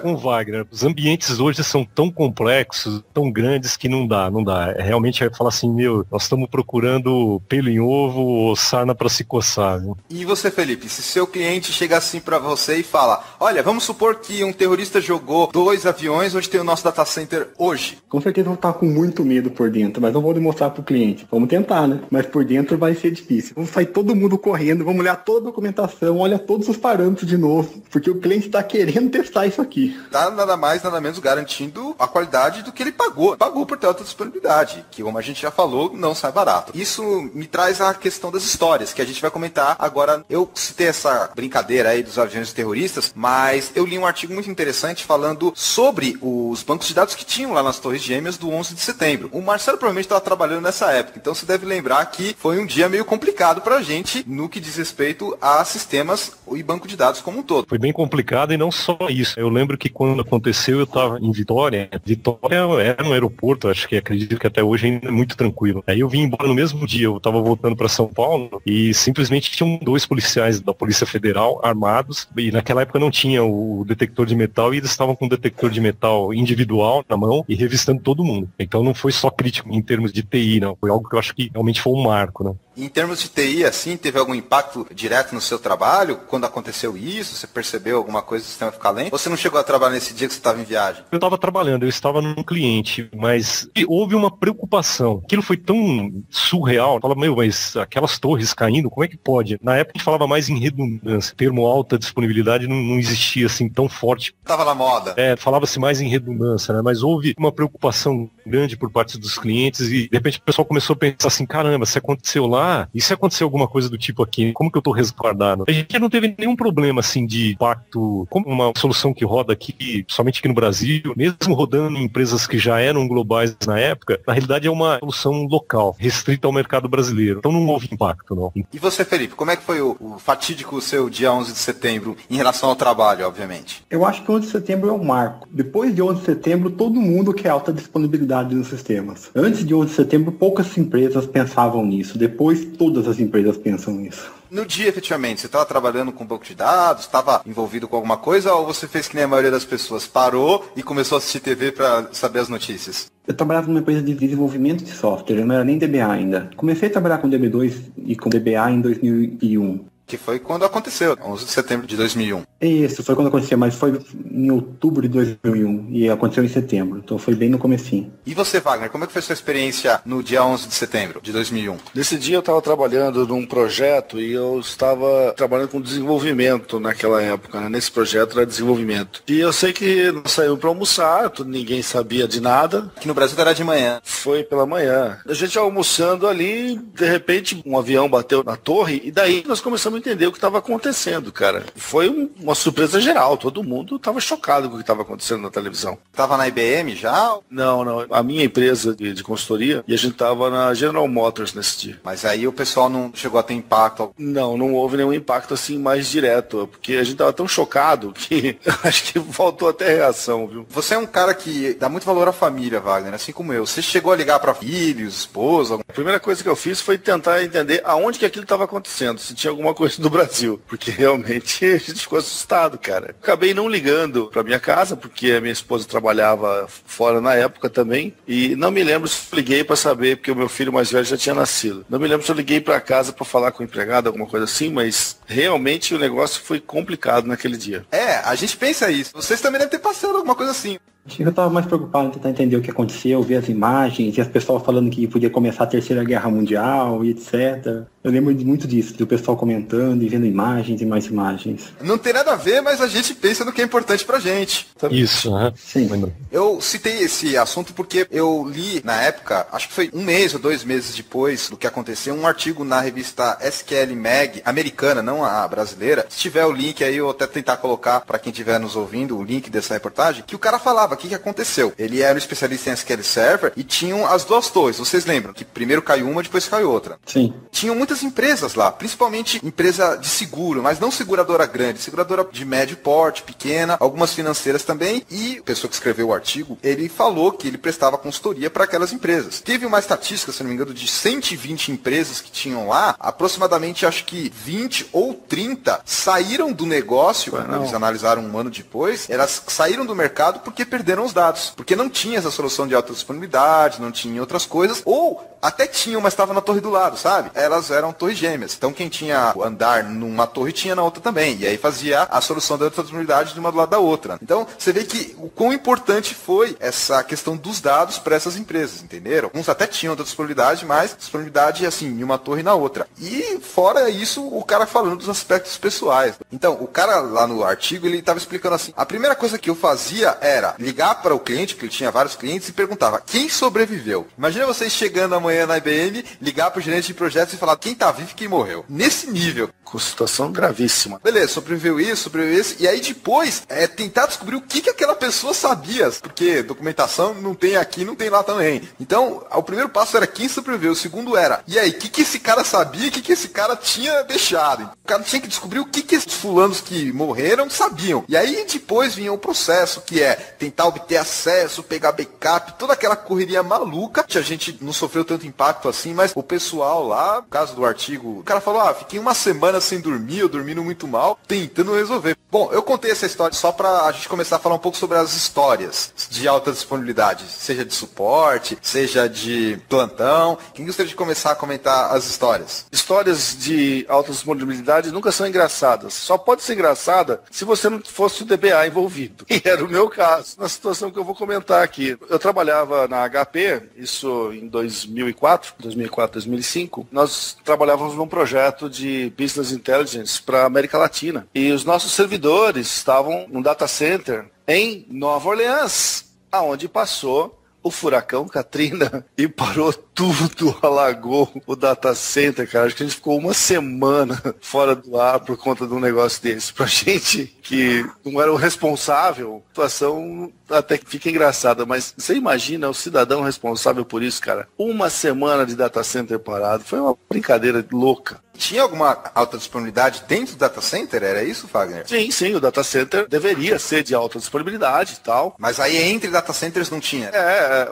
com o Wagner. Os ambientes hoje são tão complexos, tão grandes que não dá. Realmente é falar assim, nós estamos procurando pelo em ovo ou sarna para se coçar. Viu? E você, Felipe, se seu cliente chega assim para você e fala, olha, vamos supor que um terrorista jogou 2 aviões onde tem o nosso data center hoje. Com certeza eu vou estar com muito medo por dentro, mas não vou demonstrar pro cliente. Vamos tentar, né? Mas por dentro vai ser difícil. Vamos sair todo mundo correndo, vamos olhar toda a documentação, olha todos os parâmetros de novo, porque o cliente está querendo testar isso aqui. Tá nada mais, nada menos garantindo a qualidade do que ele pagou. Pagou por ter alta disponibilidade, que como a gente já falou, não sai barato. Isso me traz a questão das histórias, que a gente vai comentar agora. Eu citei essa brincadeira aí dos aviões terroristas, mas eu li um artigo muito interessante falando sobre os bancos de dados que tinham lá nas Torres Gêmeas do 11 de setembro. O Marcelo provavelmente estava trabalhando nessa época, então você deve lembrar que foi um dia meio complicado pra gente no que diz respeito a sistemas e banco de dados como um todo. Foi bem complicado e não só isso. Eu lembro que quando aconteceu eu estava em Vitória. Vitória era um aeroporto, acho que acredito que até hoje ainda é muito tranquilo. Aí eu vim embora no mesmo dia, eu estava voltando para São Paulo e simplesmente tinham 2 policiais da Polícia Federal armados e naquela época não tinha o detector de metal e eles estavam com um detector de metal individual na mão e revistando todo mundo. Então não foi só crítico em termos de TI, não. Foi algo que eu acho que realmente foi um marco, né? Em termos de TI, assim, teve algum impacto direto no seu trabalho? Quando aconteceu isso, você percebeu alguma coisa do sistema ficar lento? Ou você não chegou a trabalhar nesse dia que você estava em viagem? Eu estava trabalhando, eu estava num cliente, mas houve uma preocupação. Aquilo foi tão surreal. Eu falava, mas aquelas torres caindo, como é que pode? Na época a gente falava mais em redundância. O termo alta disponibilidade não existia assim tão forte. Tava na moda. Falava-se mais em redundância, né? Mas houve uma preocupação grande por parte dos clientes e de repente o pessoal começou a pensar assim, caramba, se aconteceu lá, e se acontecer alguma coisa do tipo aqui, como que eu tô resguardado? A gente não teve nenhum problema, assim, de impacto, como uma solução que roda aqui, somente aqui no Brasil, mesmo rodando em empresas que já eram globais na época, na realidade é uma solução local, restrita ao mercado brasileiro. Então não houve impacto, não. E você, Felipe, como é que foi o fatídico seu dia 11 de setembro em relação ao trabalho, obviamente? Eu acho que 11 de setembro é um marco. Depois de 11 de setembro, todo mundo quer alta disponibilidade nos sistemas. Antes de 11 de setembro, poucas empresas pensavam nisso. Depois, todas as empresas pensam nisso. No dia, efetivamente, você estava trabalhando com banco de dados, estava envolvido com alguma coisa, ou você fez que nem a maioria das pessoas, parou e começou a assistir TV para saber as notícias? Eu trabalhava numa empresa de desenvolvimento de software, eu não era nem DBA ainda. Comecei a trabalhar com DB2 e com DBA em 2001. Que foi quando aconteceu, 11 de setembro de 2001. Isso, foi quando aconteceu, mas foi em outubro de 2001 e aconteceu em setembro, então foi bem no comecinho. E você, Wagner, como é que foi sua experiência no dia 11 de setembro de 2001? Nesse dia eu estava trabalhando num projeto e eu estava trabalhando com desenvolvimento naquela época, né? Nesse projeto era desenvolvimento. E eu sei que nós saímos para almoçar, ninguém sabia de nada. Que no Brasil era de manhã. Foi pela manhã. A gente almoçando ali, de repente um avião bateu na torre e daí nós começamos a entender o que estava acontecendo, cara. Foi uma surpresa geral, todo mundo estava chocado com o que estava acontecendo na televisão. Tava na IBM já? Não, a minha empresa de consultoria, e a gente estava na General Motors nesse dia. Mas aí o pessoal não chegou a ter impacto? Não houve nenhum impacto assim mais direto, porque a gente estava tão chocado que acho que faltou até reação, viu? Você é um cara que dá muito valor à família, Wagner, assim como eu. Você chegou a ligar para filhos, esposa? A primeira coisa que eu fiz foi tentar entender aonde que aquilo estava acontecendo, se tinha alguma coisa do Brasil, porque realmente a gente ficou assustado, cara. Acabei não ligando para minha casa, porque a minha esposa trabalhava fora na época também, e não me lembro se liguei para saber, porque o meu filho mais velho já tinha nascido. Não me lembro se eu liguei para casa para falar com o empregado, alguma coisa assim, mas realmente o negócio foi complicado naquele dia. A gente pensa isso. Vocês também devem ter passado alguma coisa assim. Eu estava mais preocupado em tentar entender o que aconteceu, ver as imagens e as pessoas falando que podia começar a Terceira Guerra Mundial e etc. Eu lembro muito disso, do pessoal comentando e vendo imagens e mais imagens. Não tem nada a ver, mas a gente pensa no que é importante pra gente. Isso, né? Sim. Eu citei esse assunto porque eu li na época, acho que foi 1 mês ou 2 meses depois do que aconteceu, um artigo na revista SQL Mag, americana, não a brasileira. Se tiver o link aí, eu vou até tentar colocar pra quem estiver nos ouvindo o link dessa reportagem, que o cara falava o que aconteceu. Ele era um especialista em SQL Server e tinham as 2 torres. Vocês lembram que primeiro caiu uma, depois caiu outra. Sim. Tinham muitas empresas lá, principalmente empresa de seguro, mas não seguradora grande, seguradora de médio porte, pequena, algumas financeiras também. E a pessoa que escreveu o artigo, ele falou que ele prestava consultoria para aquelas empresas. Teve uma estatística, se não me engano, de 120 empresas que tinham lá, aproximadamente acho que 20 ou 30 saíram do negócio, eles analisaram 1 ano depois, elas saíram do mercado porque perderam os dados, porque não tinha essa solução de alta disponibilidade, não tinha outras coisas, ou até tinham, mas estava na torre do lado, sabe? Elas eram torres gêmeas. Então quem tinha andar numa torre tinha na outra também. E aí fazia a solução da alta disponibilidade de uma do lado da outra. Então você vê que o quão importante foi essa questão dos dados para essas empresas, entenderam? Uns até tinham alta disponibilidade, mas disponibilidade assim, em uma torre e na outra. E fora isso, o cara falando dos aspectos pessoais. Então, o cara lá no artigo, ele estava explicando assim, a primeira coisa que eu fazia era ligar ligar para o cliente, porque ele tinha vários clientes, e perguntava, quem sobreviveu? Imagina vocês chegando amanhã na IBM, ligar para o gerente de projetos e falar, quem tá vivo e quem morreu. Nesse nível. Com situação gravíssima. Beleza, sobreviveu isso, e aí depois tentar descobrir o que aquela pessoa sabia, porque documentação não tem aqui, não tem lá também. Então, o primeiro passo era quem sobreviveu, o segundo era, e aí, o que esse cara sabia, o que esse cara tinha deixado? O cara tinha que descobrir o que esses fulanos que morreram sabiam. E aí depois vinha o processo, que é tentar obter acesso, pegar backup, toda aquela correria maluca, que a gente não sofreu tanto impacto assim, mas o pessoal lá, no caso do artigo, o cara falou, fiquei uma semana sem dormir, eu dormindo muito mal, tentando resolver. Bom, eu contei essa história só pra a gente começar a falar um pouco sobre as histórias de alta disponibilidade, seja de suporte, seja de plantão. Quem gostaria de começar a comentar as histórias? Histórias de alta disponibilidade nunca são engraçadas. Só pode ser engraçada se você não fosse o DBA envolvido. E era o meu caso, na situação que eu vou comentar aqui. Eu trabalhava na HP, isso em 2004, 2005. Nós trabalhávamos num projeto de Business Intelligence para a América Latina. E os nossos servidores estavam num data center em Nova Orleans, aonde passou o furacão Katrina e parou tudo, alagou o data center, cara. Acho que a gente ficou uma semana fora do ar por conta de um negócio desse. Pra gente que não era o responsável, a situação até que fica engraçada, mas você imagina o cidadão responsável por isso, cara? Uma semana de data center parado, foi uma brincadeira louca. Tinha alguma alta disponibilidade dentro do data center? Era isso, Fagner? Sim, o data center deveria ser de alta disponibilidade e tal. Mas aí entre data centers não tinha.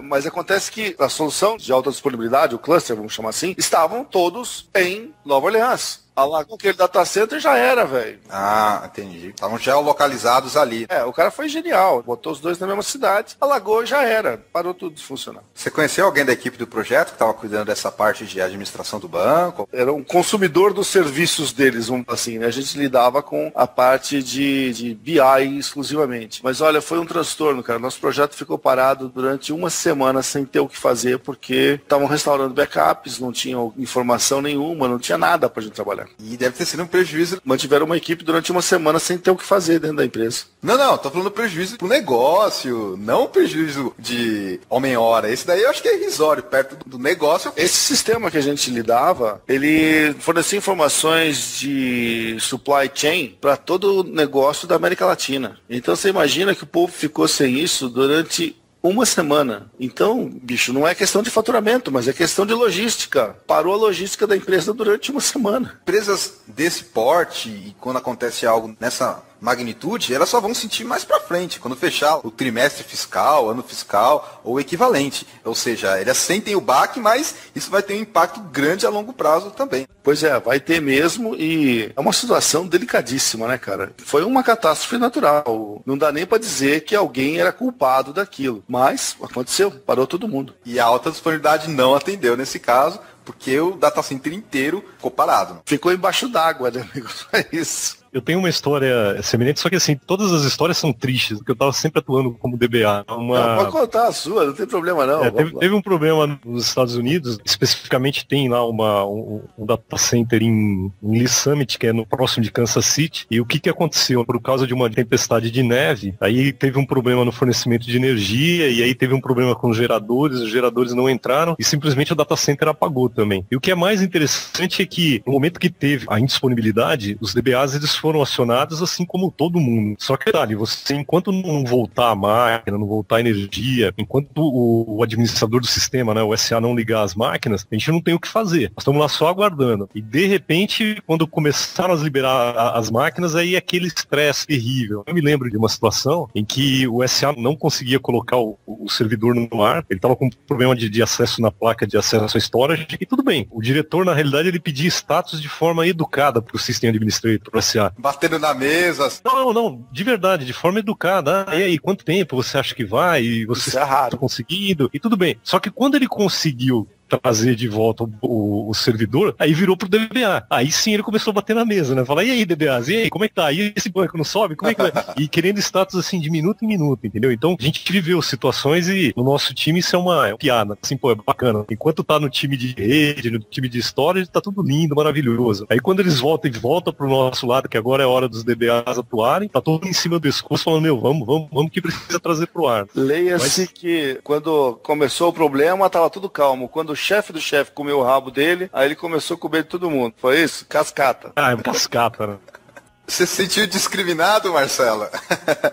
Mas acontece que a solução de alta disponibilidade, o cluster, vamos chamar assim, estavam todos em Nova Orleans. Alagou aquele data center já era, velho. Entendi. Estavam geolocalizados ali. O cara foi genial. Botou os dois na mesma cidade, alagou e já era. Parou tudo de funcionar. Você conheceu alguém da equipe do projeto que estava cuidando dessa parte de administração do banco? Era um consumidor dos serviços deles, vamos assim, né? A gente lidava com a parte de BI exclusivamente. Mas olha, foi um transtorno, cara. Nosso projeto ficou parado durante uma semana sem ter o que fazer, porque estavam restaurando backups, não tinham informação nenhuma, não tinha nada pra gente trabalhar. E deve ter sido um prejuízo. Mantiveram uma equipe durante uma semana sem ter o que fazer dentro da empresa. Não, tô falando prejuízo pro negócio, não prejuízo de homem-hora. Esse daí eu acho que é irrisório, perto do negócio. Esse sistema que a gente lidava, ele fornecia informações de supply chain para todo o negócio da América Latina. Então você imagina que o povo ficou sem isso durante uma semana. Então, bicho, não é questão de faturamento, mas é questão de logística. Parou a logística da empresa durante uma semana. Empresas desse porte, e quando acontece algo nessa magnitude, elas só vão sentir mais pra frente, quando fechar o trimestre fiscal, ano fiscal ou equivalente. Ou seja, elas sentem o baque, mas isso vai ter um impacto grande a longo prazo também. Pois é, vai ter mesmo, e é uma situação delicadíssima, né, cara? Foi uma catástrofe natural. Não dá nem pra dizer que alguém era culpado daquilo. Mas aconteceu, parou todo mundo. E a alta disponibilidade não atendeu nesse caso, porque o data center inteiro ficou parado. Ficou embaixo d'água, né, amigo? É isso. Eu tenho uma história semelhante, só que assim, todas as histórias são tristes, porque eu tava sempre atuando como DBA. Não, pode contar a sua, não tem problema não. Teve um problema nos Estados Unidos, especificamente tem lá um data center em Lee Summit, que é no próximo de Kansas City, e o que aconteceu? Por causa de uma tempestade de neve, aí teve um problema no fornecimento de energia, e aí teve um problema com os geradores não entraram, e simplesmente o data center apagou também. E o que é mais interessante é que, no momento que teve a indisponibilidade, os DBAs, eles foram acionados assim como todo mundo. Só que, você, enquanto não voltar a máquina, não voltar a energia, enquanto o administrador do sistema, né, o SA, não ligar as máquinas, a gente não tem o que fazer. Nós estamos lá só aguardando. E, de repente, quando começaram a liberar as máquinas, aí aquele estresse terrível. Eu me lembro de uma situação em que o SA não conseguia colocar o servidor no ar, ele estava com problema de acesso na placa de acesso à storage, e tudo bem. O diretor, na realidade, ele pedia status de forma educada para o System Administrator, para o SA. Batendo na mesa. Não, de verdade, de forma educada. E aí, quanto tempo você acha que vai? E você está conseguindo? E tudo bem. Só que quando ele conseguiu trazer de volta o servidor, aí virou pro DBA. Aí sim ele começou a bater na mesa, né? Falar, e aí, DBAs, e aí, como é que tá? E esse banco não sobe? Como é que vai? E querendo status assim de minuto em minuto, entendeu? Então a gente viveu situações e no nosso time isso é uma piada, assim, pô, é bacana. Enquanto tá no time de rede, no time de storage, tá tudo lindo, maravilhoso. Aí quando eles voltam pro nosso lado, que agora é hora dos DBAs atuarem, tá todo em cima do pescoço falando, meu, vamos que precisa trazer pro ar. Leia-se que quando começou o problema, tava tudo calmo. Quando o chefe do chefe comeu o rabo dele, aí ele começou a comer de todo mundo. Foi isso? Cascata. Ah, é cascata, né? Você se sentiu discriminado, Marcelo?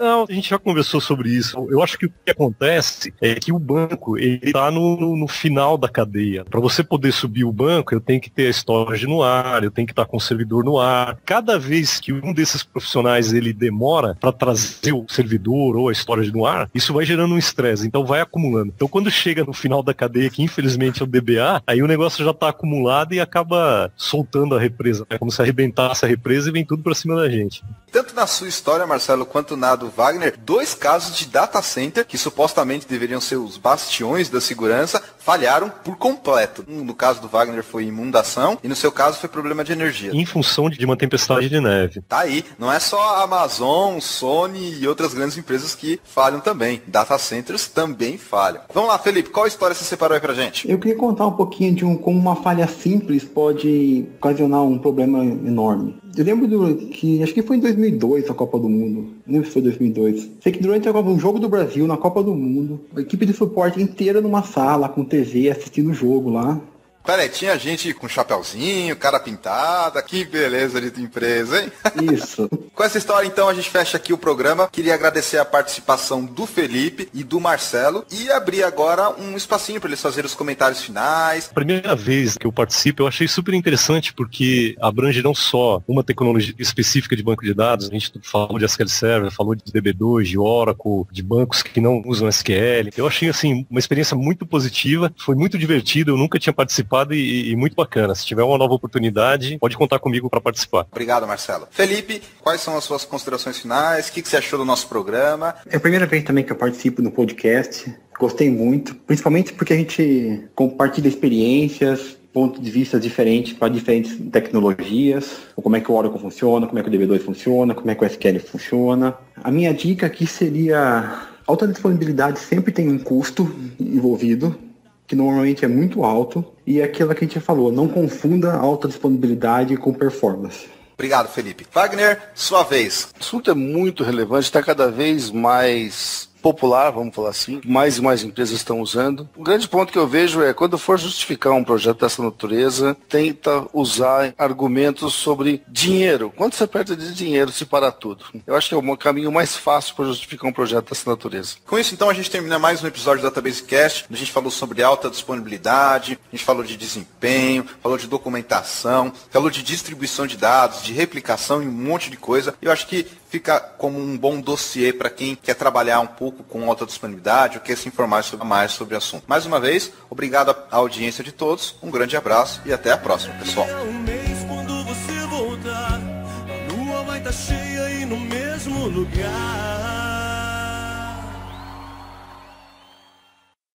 Não, a gente já conversou sobre isso. Eu acho que o que acontece é que o banco, ele tá no final da cadeia. Para você poder subir o banco, eu tenho que ter a storage no ar, eu tenho que estar com o servidor no ar. Cada vez que um desses profissionais ele demora para trazer o servidor ou a storage no ar, isso vai gerando um estresse, então vai acumulando. Então quando chega no final da cadeia, que infelizmente é o DBA, aí o negócio já tá acumulado e acaba soltando a represa. É como se arrebentasse a represa e vem tudo para cima da gente. Tanto na sua história, Marcelo, quanto na do Wagner, 2 casos de data center, que supostamente deveriam ser os bastiões da segurança, falharam por completo. No caso do Wagner foi inundação e no seu caso foi problema de energia. Em função de uma tempestade de neve. Tá aí, não é só a Amazon, Sony e outras grandes empresas que falham também. Data centers também falham. Vamos lá, Felipe, qual história você separou aí pra gente? Eu queria contar um pouquinho de como uma falha simples pode ocasionar um problema enorme. Eu lembro que, acho que foi em 2002, a Copa do Mundo. Não lembro se foi 2002. Sei que durante o jogo do Brasil, na Copa do Mundo, a equipe de suporte inteira numa sala, com TV, assistindo o jogo lá. Peraí, tinha gente com chapeuzinho, cara pintada, que beleza de empresa, hein? Isso. Com essa história, então, a gente fecha aqui o programa. Queria agradecer a participação do Felipe e do Marcelo e abrir agora um espacinho para eles fazerem os comentários finais. Primeira vez que eu participo, eu achei super interessante porque abrange não só uma tecnologia específica de banco de dados, a gente falou de SQL Server, falou de DB2, de Oracle, de bancos que não usam SQL. Eu achei, assim, uma experiência muito positiva, foi muito divertido, eu nunca tinha participado e muito bacana. Se tiver uma nova oportunidade, pode contar comigo para participar. Obrigado, Marcelo. Felipe, quais são as suas considerações finais? O que você achou do nosso programa? É a primeira vez também que eu participo no podcast. Gostei muito, principalmente porque a gente compartilha experiências, pontos de vista diferentes para diferentes tecnologias, como é que o Oracle funciona, como é que o DB2 funciona, como é que o SQL funciona. A minha dica aqui seria: alta disponibilidade sempre tem um custo envolvido, que normalmente é muito alto, e é aquilo que a gente falou, não confunda alta disponibilidade com performance. Obrigado, Felipe. Wagner, sua vez. O assunto é muito relevante, está cada vez mais popular, vamos falar assim, mais e mais empresas estão usando. O grande ponto que eu vejo é, quando for justificar um projeto dessa natureza, tenta usar argumentos sobre dinheiro. Quanto você perde de dinheiro se parar tudo? Eu acho que é o caminho mais fácil para justificar um projeto dessa natureza. Com isso, então, a gente termina mais um episódio do Database Cast. A gente falou sobre alta disponibilidade, a gente falou de desempenho, falou de documentação, falou de distribuição de dados, de replicação e um monte de coisa. Eu acho que fica como um bom dossiê para quem quer trabalhar um pouco com alta disponibilidade ou quer se informar mais sobre o assunto. Mais uma vez, obrigado à audiência de todos, um grande abraço e até a próxima, pessoal. Quando você voltar, a lua vai estar cheia e no mesmo lugar.